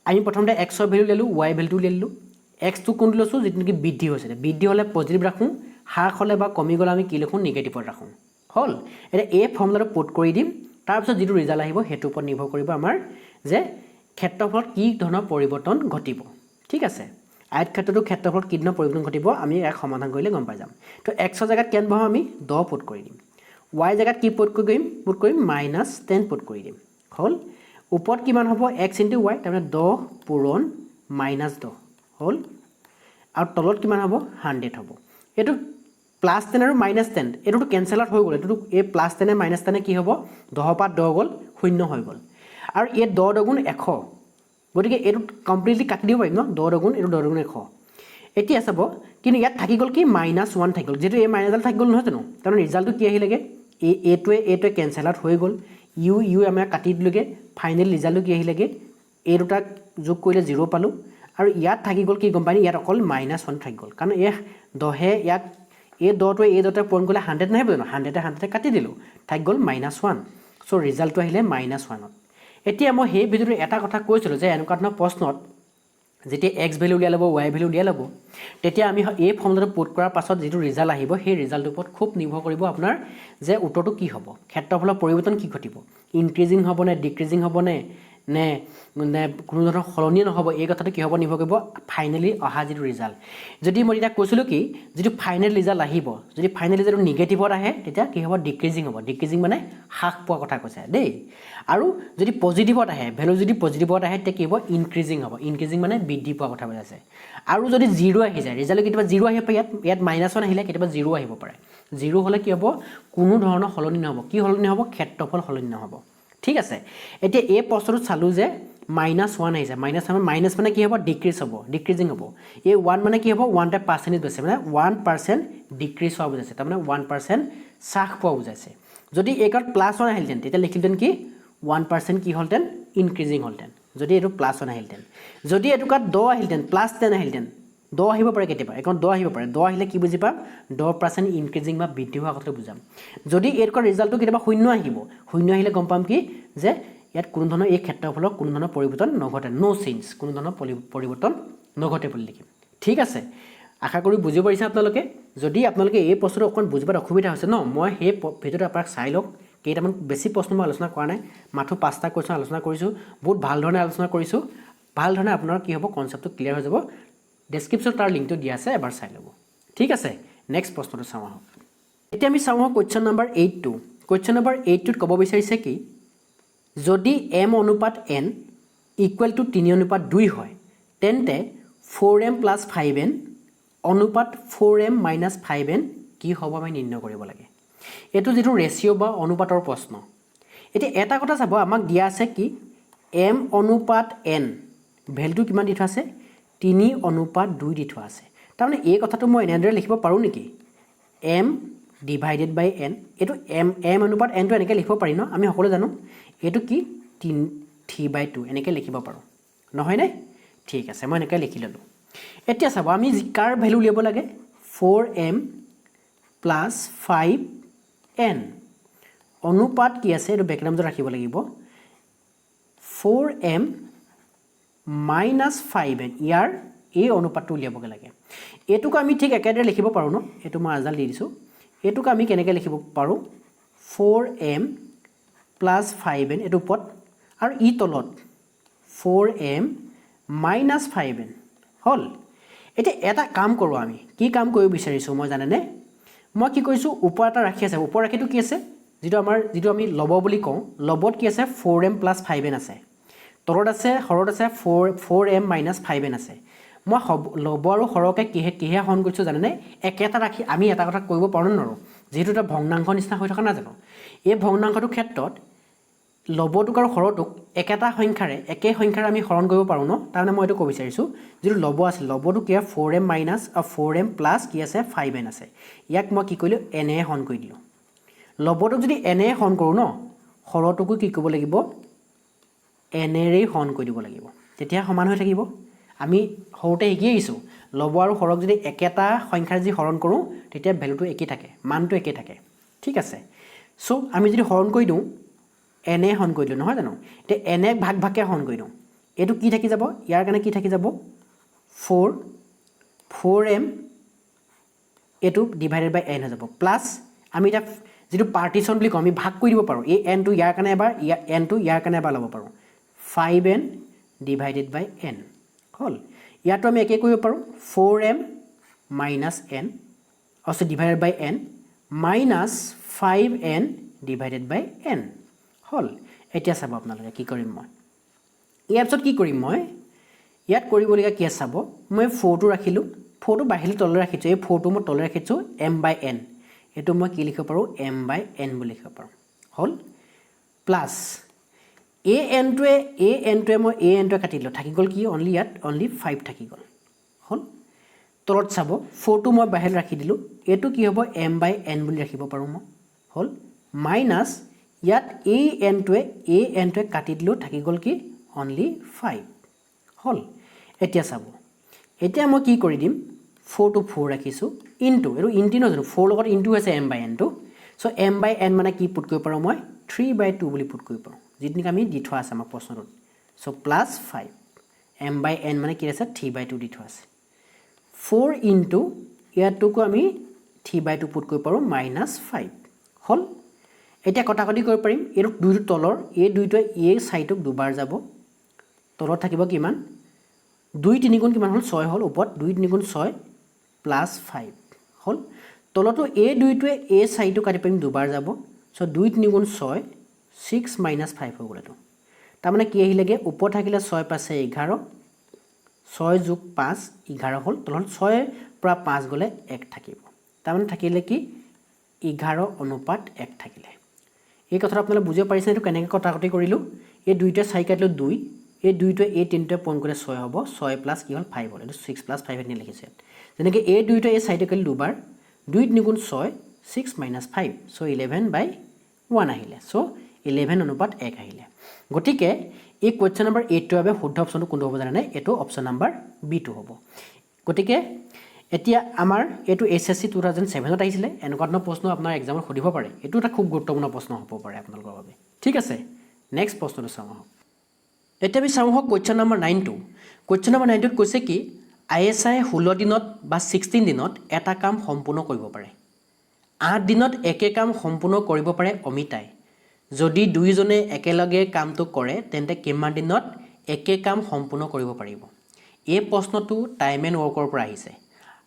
আমি প্ৰথমতে x ৰ ভেলু ল'লোঁ y ভেলুটো ল'লোঁ x টো কোনটো লৈছোঁ যিটো নেকি বৃদ্ধি হৈছিলে বৃদ্ধি হ'লে পজিটিভ ৰাখোঁ হ্ৰাস হ'লে বা কমি গ'লে আমি কি লিখোঁ নিগেটিভত ৰাখোঁ হ'ল এতিয়া এই ফৰ্মুলাটো পুট কৰি দিম তাৰপিছত যিটো ৰিজাল্ট আহিব সেইটোৰ ওপৰত নিৰ্ভৰ কৰিব আমাৰ যে ক্ষেত্ৰফলত কি ধৰণৰ পৰিৱৰ্তন ঘটিব ঠিক আছে আয়ত ক্ষেত্ৰটো ক্ষেত্ৰফলত কি ধৰণৰ পৰিৱৰ্তন ঘটিব আমি এক সমাধান কৰিলে গম পাই যাম তো এক্সৰ জেগাত কিমান বহাম আমি 10 পুট কৰি দিম y জেগাত কি পুট কৰিম -10 পুট কৰি দিম হ'ল ওপৰত কিমান হ'ব x * y তাৰমানে 10 পূৰণ -10 হ'ল আৰু তলত কিমান হ'ব 100 হ'ব এটো +10 আৰু -10 এটোটো কেনসেল আউট হৈ গ'ল এটোটো এই +10 এ -10 এ কি হ'ব 10 পৰা 10 গ'ল 0 হৈ গ'ল আৰু এই 10 দুগুণ 100 গতিকে এটো কমপ্লিটলি কাটি দিব পাৰিম ন 10 দুগুণ এটো 10 দুগুণ 100 এতিয়া চাব কিন্তু ইয়াত থাকি গ'ল কি -1 থাকি গ'ল যেটো এই মাইনাসডাল থাকি গ'ল নহয় জানো তাৰ ৰিজাল্টটো কি আহিলেগে এটোৱে কেনসেল আউট হৈ গ'ল ইউ আমি কাটি দিলগে ফাইনাল ৰিজাল্টটো কি আহিলেগে এই দুটা যোগ কৰিলে 0 পালো আৰু ইয়াত থাকি গ'ল কি গম পানি ইয়াত অকল -1 থাকি গ'ল কাৰণ এই 10 এ ইয়াক এই 10টোৱে এই 10তে পূৰণ কৰিলে 100 নাহিব জানো 100 কাটি দিলো থাকি গ'ল -1 সো ৰিজাল্টটো আহিলে -1 এতিয়া মই সেই ভিডিওৰ এটা কথা কৈছিলো যে এনেকুৱা ধৰণৰ প্ৰশ্নত যেতিয়া x ভ্যালু উলিয়াই ল'ব y ভ্যালু উলিয়াই ল'ব তেতিয়া আমি এই ফৰ্মুলাটো পুট কৰাৰ পাছত যেটো ৰিজাল্ট আহিব সেই ৰিজাল্টৰ ওপৰত খুব নিৰ্ভৰ কৰিব আপোনাৰ যে উত্তৰটো কি হ'ব ক্ষেত্ৰফলৰ পৰিৱৰ্তন কি ঘটিব ইনক্ৰিজিং হ'ব নে ডিক্ৰিজিং হ'ব নে কোনো ধৰণৰ সলনি নহ'ব এই কথাটো কি হ'ব নিৰ্ভৰ কৰিব ফাইনালি অহা যেটো ৰিজাল্ট যদি মই এটা কৈছিলো কি যেটো ফাইনাল ৰিজাল্ট আহিব যদি ফাইনাল ৰিজাল্ট নিগেটিভত আহে তেতিয়া কি হ'ব ডিক্ৰিজিং মানে হ্ৰাস পোৱা কথা কৈছে দেই আৰু যদি পজিটিভত আহে ভ্যালু যদি পজিটিভত আহে তেতিয়া কি হ'ব ইনক্ৰিজিং মানে বৃদ্ধি পোৱা কথা কৈছে আৰু যদি 0 আহি যায় ৰিজাল্ট কেতিয়াবা 0 আহিব পাৰে ইয়াত -1 আহিলে কেতিয়াবা 0 আহিব পাৰে 0 হলে কি হ'ব কোনো ধৰণৰ সলনি নহ'ব কি সলনি হ'ব ক্ষেত্ৰফল সলনি নহ'ব ঠিক আছে এতিয়া এই প্ৰশ্নটো চালু যে -1 আহিছে মাইনাস মানে কি হ'ব ডিক্ৰিজিং হ'ব এই 1 মানে কি হ'ব 1 টা পাৰ্সেন্টেজ আছে মানে 1% ডিক্ৰিজ হোৱা বুজাইছে তাৰ মানে 1% হ্ৰাস পোৱা বুজাইছে যদি এইকাত +1 আহিলতেন তেতিয়া লিখিলতেন কি 1% কি হলতেন ইনক্ৰিজিং হলতেন যদি এটো +1 আহিলতেন যদি এটুকাত 10 আহিলতেন +10 আহিলতেন 10 আহিব পাৰে কেতিয়াবা এখন 10 আহিব পাৰে 10 আহিলে কি বুজি পাম 10% ইনক্ৰিজিং বা বৃদ্ধি হোৱা কথাটো বুজাম যদি এটুকাৰ ৰিজাল্টটো কেতিয়াবা 0 আহিব 0 আহিলে গম পাম কি যে ইয়াত কোনো ধৰণৰ এই ক্ষেত্ৰফলৰ কোনো ধৰণৰ পৰিৱৰ্তন নঘটে নো চেঞ্জ কোনো ধৰণৰ পৰিৱৰ্তন নঘটে বুলি লিখিম ঠিক আছে আশা কৰি বুজি পাৰিছে আপোনালোকে যদি আপোনালোকে এই প্ৰশ্নটো অকন বুজিবাত অসুবিধা হৈছে ন মই সেই ভিডিওটো আপোনাক চাই লওক কেইটামান বেছি প্ৰশ্ন মই আলোচনা কৰা নাই মাত্ৰ 5টা কোৱেশ্চন আলোচনা কৰিছো বহুত ভাল ধৰণে আলোচনা কৰিছো ভাল ধৰণে আপোনাৰ কি হ'ব কনসেপ্টটো ক্লিয়াৰ হৈ যাব ডেসক্ৰিপচন তাৰ লিংকটো দিয়া আছে এবাৰ চাই ল'ব ঠিক আছে নেক্সট প্ৰশ্নটো চাওঁ আহক এতিয়া আমি চাওঁ কোৱেশ্চন নম্বৰ 82 কোৱেশ্চন নম্বৰ 82 ত ক'ব বিচাৰিছে কি যদি m অনুপাত n ইকুৱেল টু 3 অনুপাত 2 হয় তেন্তে 4m + 5n অনুপাত 4m - 5n কি হ'ব আমি নিৰ্ণয় কৰিব লাগে এটো যেটো ৰেশিও বা অনুপাতৰ প্ৰশ্ন এতিয়া এটা কথা চাব আমাক দিয়া আছে কি m অনুপাত n ভ্যালুটো কিমান দি থোৱা আছে 3 অনুপাত 2 দি থোৱা আছে তাৰমানে এই কথাটো মই এনেদৰে লিখিব পাৰো নেকি m ডিভাইডেড বাই n এটো m অনুপাত n টো এনেকৈ লিখিব পাৰি ন আমি সকলো জানো এটো কি 3/2 এনেকৈ লিখিব পাৰো নহয় নে ঠিক আছে মই এনেকৈ লিখি ললো এতিয়া চাব আমি কাৰ ভ্যালু লিব লাগে 4m + 5n অনুপাত কি আছে এটো ব্যাকৰণত ৰাখিব লাগিব 4m - 5n ইয়াৰ এই অনুপাতটো লিয়াবগে লাগে এটুক আমি ঠিক একেদৰে লিখিব পাৰো ন এটো মই আজাল দি দিছো এটুক আমি কেনেকৈ লিখিব পাৰো 4m + 5n এটো ওপৰত আৰু ই তলত 4m - 5n হল এটা এটা কাম কৰো আমি কি কাম কৰিব বিচাৰিছো মই জানেনে মই কি কৈছো ওপৰ এটা ৰাখি আছে ওপৰ ৰাখিটো কি আছে যেটো আমি লব বুলি কওঁ লবত কি আছে 4m + 5n আছে তলত আছে হৰত আছে 4m - 5n আছে মই লব আৰু হৰকে কিহে হৰণ কৰিছো জানেনে একেটা ৰাখি আমি এটা কথা কৰিব পাৰো নৰো যেটো এটা ভগ্নাংশ নিচিনা হৈ থকা না জানো এই ভগ্নাংশটোৰ ক্ষেত্ৰত লবটোক আৰু হৰটোক একেটা সংখ্যাৰে একে সংখ্যাৰে আমি হৰণ কৰিব পাৰো ন তাৰমানে মই এটো ক'ব বিচাৰিছো যেটো লব আছে লবটো কি 4m - 4m + কি আছে 5n আছে ইয়াক মই কি কৰিলো n এ হৰণ কৰি দিলো লবটোক যদি n এ হৰণ কৰো ন হৰটোকো কি কৰিব লাগিব n এৰে হৰণ কৰি দিব লাগিব তেতিয়া সমান হৈ থাকিব আমি হৰতে শিকি আহিছো লব আৰু হৰক যদি একেটা সংখ্যাৰে যদি হৰণ কৰো তেতিয়া ভ্যালুটো একে থাকে মানটো একে থাকে ঠিক আছে সো আমি যদি হৰণ কৰি দিও n এ হৰণ কৰি দিলো নহয় জানো তে n এ ভাগকে হৰণ কৰি দিও এটো কি থাকি যাব ইয়াৰ কাৰণে কি থাকি যাব 4m এটো ডিভাইডেড বাই n হৈ যাব প্লাস আমি এটা যেটো পাৰ্টিশন বুলি কওঁ আমি ভাগ কৰি দিব পাৰোঁ এই n টো ইয়াৰ কাৰণে এবাৰ n টো ইয়াৰ কাৰণে এবাৰ ল'ব পাৰোঁ 5n ডিভাইডেড বাই n হ'ল ইয়াতো আমি একে কৰিব পাৰোঁ 4m minus n also divided by n minus 5n divided by n হ'ল এতিয়া চাব আপোনালোকে কি কৰিম মই ইয়াৰ পিছত কি কৰিম মই ইয়াত কৰিবলগীয়া কি চাব মই 4 টো ৰাখিলোঁ 4 টো বাহিৰলৈ তললৈ ৰাখিছোঁ এই 4 টো মই তললৈ ৰাখিছোঁ m by n এটো মই কি লিখিব পাৰোঁ m by n বুলি লিখিব পাৰোঁ হ'ল প্লাছ an টোৱে মই an টোৱে কাটি দিলোঁ থাকি গ'ল কি অনলি ইয়াত অনলি 5 থাকি গ'ল হ'ল তলত চাব 4 টো মই বাহিৰ ৰাখি দিলোঁ এটো কি হ'ব m by n বুলি ৰাখিব পাৰোঁ মই হ'ল মাইনাস ইয়াত an টোৱে কাটি দিলোঁ থাকি গ'ল কি অনলি 5 হ'ল এতিয়া চাব এতিয়া মই কি কৰি দিম 4 টো 4 ৰাখিছোঁ ইনটু এটো ইনটু নহয় 4 লগত ইনটু আছে m by n টো সো m by n মানে কি পুট কৰিব পাৰোঁ মই 3 by 2 বুলি পুট কৰিব পাৰোঁ যিটো আমি দি থোৱা আছে আমাৰ প্ৰশ্নটোত so plus 5 m by n মানে কি আছে 3 by 2 দি থোৱা আছে 4 into ইয়াতটোকো আমি 3 by 2 পুট কৰিব পাৰোঁ minus 5 হ'ল এতিয়া কটাকটি কৰিব পাৰিম এই দুইটো তলৰ এই দুইটোৱে এই সাইডক দুবাৰ যাব তলত থাকিব কিমান 2 3 গুণ কিমান হ'ল 6 হ'ল ওপৰত 2 3 গুণ 6 প্লাস 5 হ'ল তলতো এই দুইটোৱে এই সাইডটো কাটি পাৰিম দুবাৰ যাব সো 2 3 গুণ 6 6 minus 5 হৈ গ'ল এটো তাৰ মানে কি আহিলেগে ওপৰত থাকিলে 6 পাছে 11 6 যোগ 5 11 হ'ল তলত 6 পৰা 5 গলে 1 থাকিব তাৰ মানে থাকিলে কি 11 অনুপাত 1 থাকিলে এই কথাটো আপোনালোকে বুজিব পাৰিছে এটো কেনেকৈ কটাকটি কৰিলো এই দুইটা চাই কাটিলো 2 এই দুইটো এই তিনটা পইণ্ট কৰি 6 হ'ব 6 প্লাস কি হ'ল 5 হ'ল এটো 6 প্লাস 5 এনে লিখিছে যেনেকৈ এই দুইটো এই সাইডে কালি দুবাৰ 2 3 গুণ 6 6 minus 5 সো 11 by 1 আহিলে সো 11 অনুপাত 1 আহিলে গটিকে এই কোৱেশ্চন নম্বৰ 8 ৰ বাবে শুদ্ধ অপচনটো কোনটো হ'ব জানেনে এটো অপচন নম্বৰ বি টো হ'ব গটিকে এতিয়া আমাৰ এটো এসএসসি 2007 ত আহিছিলে এনেকুৱা ধৰণৰ প্ৰশ্ন আপোনাৰ এক্সামত সুধিব পাৰে এটো এটা খুব গুৰুত্বপূৰ্ণ প্ৰশ্ন হ'ব পাৰে আপোনালোকৰ বাবে ঠিক আছে নেক্সট প্ৰশ্নটো চাওঁ এতিয়া আমি চাওঁ কোৱেশ্চন নম্বৰ 9 টো কোৱেশ্চন নম্বৰ 9 টোত কৈছে কি আইএসআই 16 দিনত বা 16 দিনত এটা কাম সম্পূৰ্ণ কৰিব পাৰে 8 দিনত একে কাম সম্পূৰ্ণ কৰিব পাৰে অমিতাই যদি দুইজনে একেলগে কামটো কৰে তেন্তে কিমান দিনত একে কাম সম্পূৰ্ণ কৰিব পাৰিব এই প্ৰশ্নটো টাইম এণ্ড ওয়াৰ্কৰ পৰা আহিছে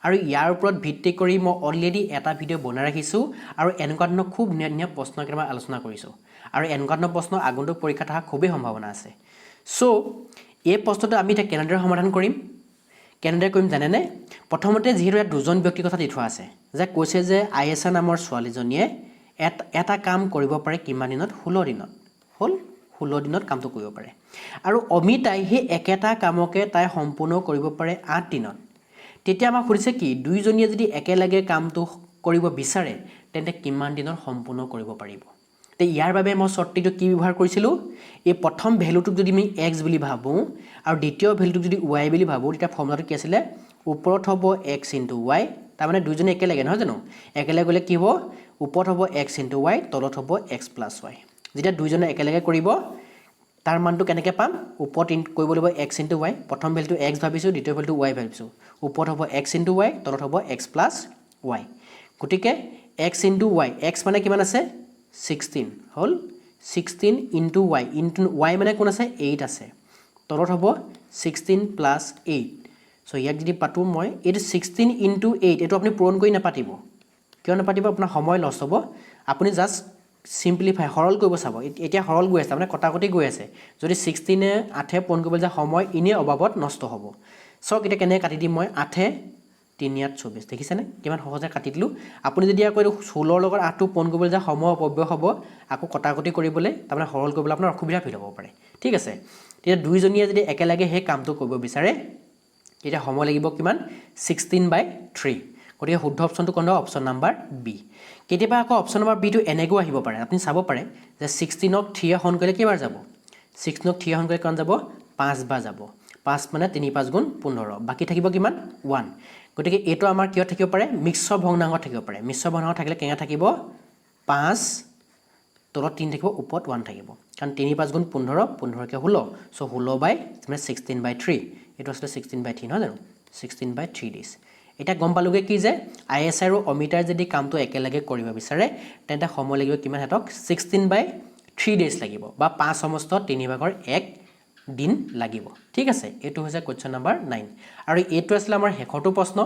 আৰু ইয়াৰ ওপৰত ভিত্তি কৰি মই অলৰেডি এটা ভিডিও বনাই ৰাখিছো আৰু এনেকুৱা ধৰণৰ খুব ধুনীয়া প্ৰশ্ন কেইটামান আলোচনা কৰিছো আৰু এনেকুৱা ধৰণৰ প্ৰশ্ন আগন্তুক পৰীক্ষাত অহা খুবেই সম্ভাৱনা আছে সো এই প্ৰশ্নটো আমি এটা কেনেদৰে সমাধান কৰিম কেনেদৰে কৰিম জানেনে প্ৰথমতে যিহেতু ইয়াত দুজন ব্যক্তিৰ কথা দি থোৱা আছে যে কৈছে যে আইএসআ নামৰ ছোৱালীজনীয়ে এটা কাম কৰিব পাৰে কিমান দিনত 16 দিনত হল 16 দিনত কামটো কৰিব পাৰে আৰু অমিতাই হে একেটা কামকে তাই সম্পূৰ্ণ কৰিব পাৰে 8 দিনত তেতিয়া আমাক খুৰিছে কি দুইজনীয়ে যদি একেলগে কামটো কৰিব বিচাৰে তেন্তে কিমান দিনত সম্পূৰ্ণ কৰিব পাৰিব তে ইয়াৰ বাবে মই শৰ্টটিটো কি ব্যৱহাৰ কৰিছিলো এই প্ৰথম ভ্যালুটোক যদি আমি x বুলি ভাবো আৰু দ্বিতীয় ভ্যালুটোক যদি y বুলি ভাবো তেতিয়া ফৰ্মুলাটো কি আছিল ওপৰত হ'ব x * y তাৰ মানে দুইজনে একেলগে নহয় জানো একেলগে গলে কি হ'ব ওপৰত হ'ব x * y তলত হ'ব x + y যেতিয়া দুইজনে একেলগে কৰিব তাৰ মানটো কেনেকৈ পাম ওপৰত ইনট কৰিব লাগিব x * y প্ৰথম ভ্যালুটো x ভাবিছো দ্বিতীয় ভ্যালুটো y ভাবিছো ওপৰত হ'ব x * y তলত হ'ব x + y গটিকে x * y x মানে কিমান আছে 16 হল 16 into y মানে কোন আছে 8 আছে তলত হ'ব 16 + 8 সো ইয়াক যদি পাতো মই এটো 16 into 8 এটো আপুনি পূৰণ কৰি নাপাতিব কিয় নাপাতিব আপোনাৰ সময় লছ হ'ব আপুনি জাস্ট সিম্পলিফাই সৰল কৰিব চাব এতিয়া সৰল গৈ আছে মানে কটাকটি গৈ আছে যদি 16 এ 8 এ পূৰণ কৰিব যা সময় ইনে অবাবত নষ্ট হ'ব সো এটা কেনে কাটি দিম মই 8 3 24 দেখিছেনে কিমান সহজে কাটি দিলো আপুনি যদি আকৌ 16 লগত 8 টো পূৰণ কৰিবলৈ যা সময় অপব্যয় হ'ব আকৌ কটাকটি কৰিবলৈ তাৰমানে সৰল কৰিবলৈ আপোনাৰ অসুবিধা ফিল হ'ব পাৰে ঠিক আছে তেতিয়া দুইজনীয়ে যদি একেলগে হে কামটো কৰিব বিচাৰে তেতিয়া সময় লাগিব কিমান 16/3 গতিকে শুদ্ধ অপচনটো কোনটো অপচন নম্বৰ বি কেতিয়াবা আকৌ অপচন নম্বৰ বি টো এনেকৈ আহিব পাৰে আপুনি চাব পাৰে যে 16 ক 3 হৰণ কৰিলে কিবাৰ যাব 16 ক 3 হৰণ কৰিলে কোন যাব 5 বাৰ যাব 5 মানে 3 5 গুণ 15 বাকি থাকিব কিমান 1 গতিকে এটো আমাৰ কিয় থাকিব পাৰে মিশ্ৰ ভগ্নাংক থাকিব পাৰে মিশ্ৰ ভগ্নাংক থাকিলে কেনে থাকিব 5 তলত 3 থাকিব ওপৰত 1 থাকিব কাৰণ 3 5 গুণ 15 15 কে 16 সো 16 বাই মানে 16/3 এটো আছে 16/3 নহয় জানো 16/3 দিছ এতিয়া গম পালোগে কি যে ISI আৰু অমিতাৰ যদি কামটো একেলগে কৰিব বিচাৰে তেন্তে সময় লাগিব কিমান হেতক 16/3 ডেজ লাগিব বা 5 সমস্ত 3/1 দিন লাগিব ঠিক আছে এইটো হৈছে কোৱেশ্চন নম্বৰ 9 আৰু এইটো আছিল আমাৰ হেকৰটো প্ৰশ্ন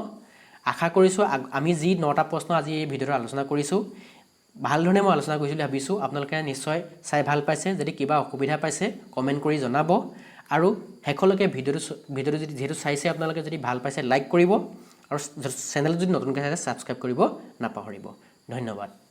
আশা কৰিছো আমি যি 9টা প্ৰশ্ন আজি এই ভিডিঅ'ত আলোচনা কৰিছো ভাল ধৰণে মই আলোচনা কৰিছিল ভাবিছো আপোনালোকে নিশ্চয় চাই ভাল পাইছে যদি কিবা অসুবিধা পাইছে কমেন্ট কৰি জনাব আৰু হেকলৈকে ভিডিঅ'টো যদি যেহেতু চাইছে আপোনালোকে যদি ভাল পাইছে লাইক কৰিব আৰু চেনেল যদি নতুনকৈ আছে সাবস্ক্ৰাইব কৰিব নাপাহৰিব ধন্যবাদ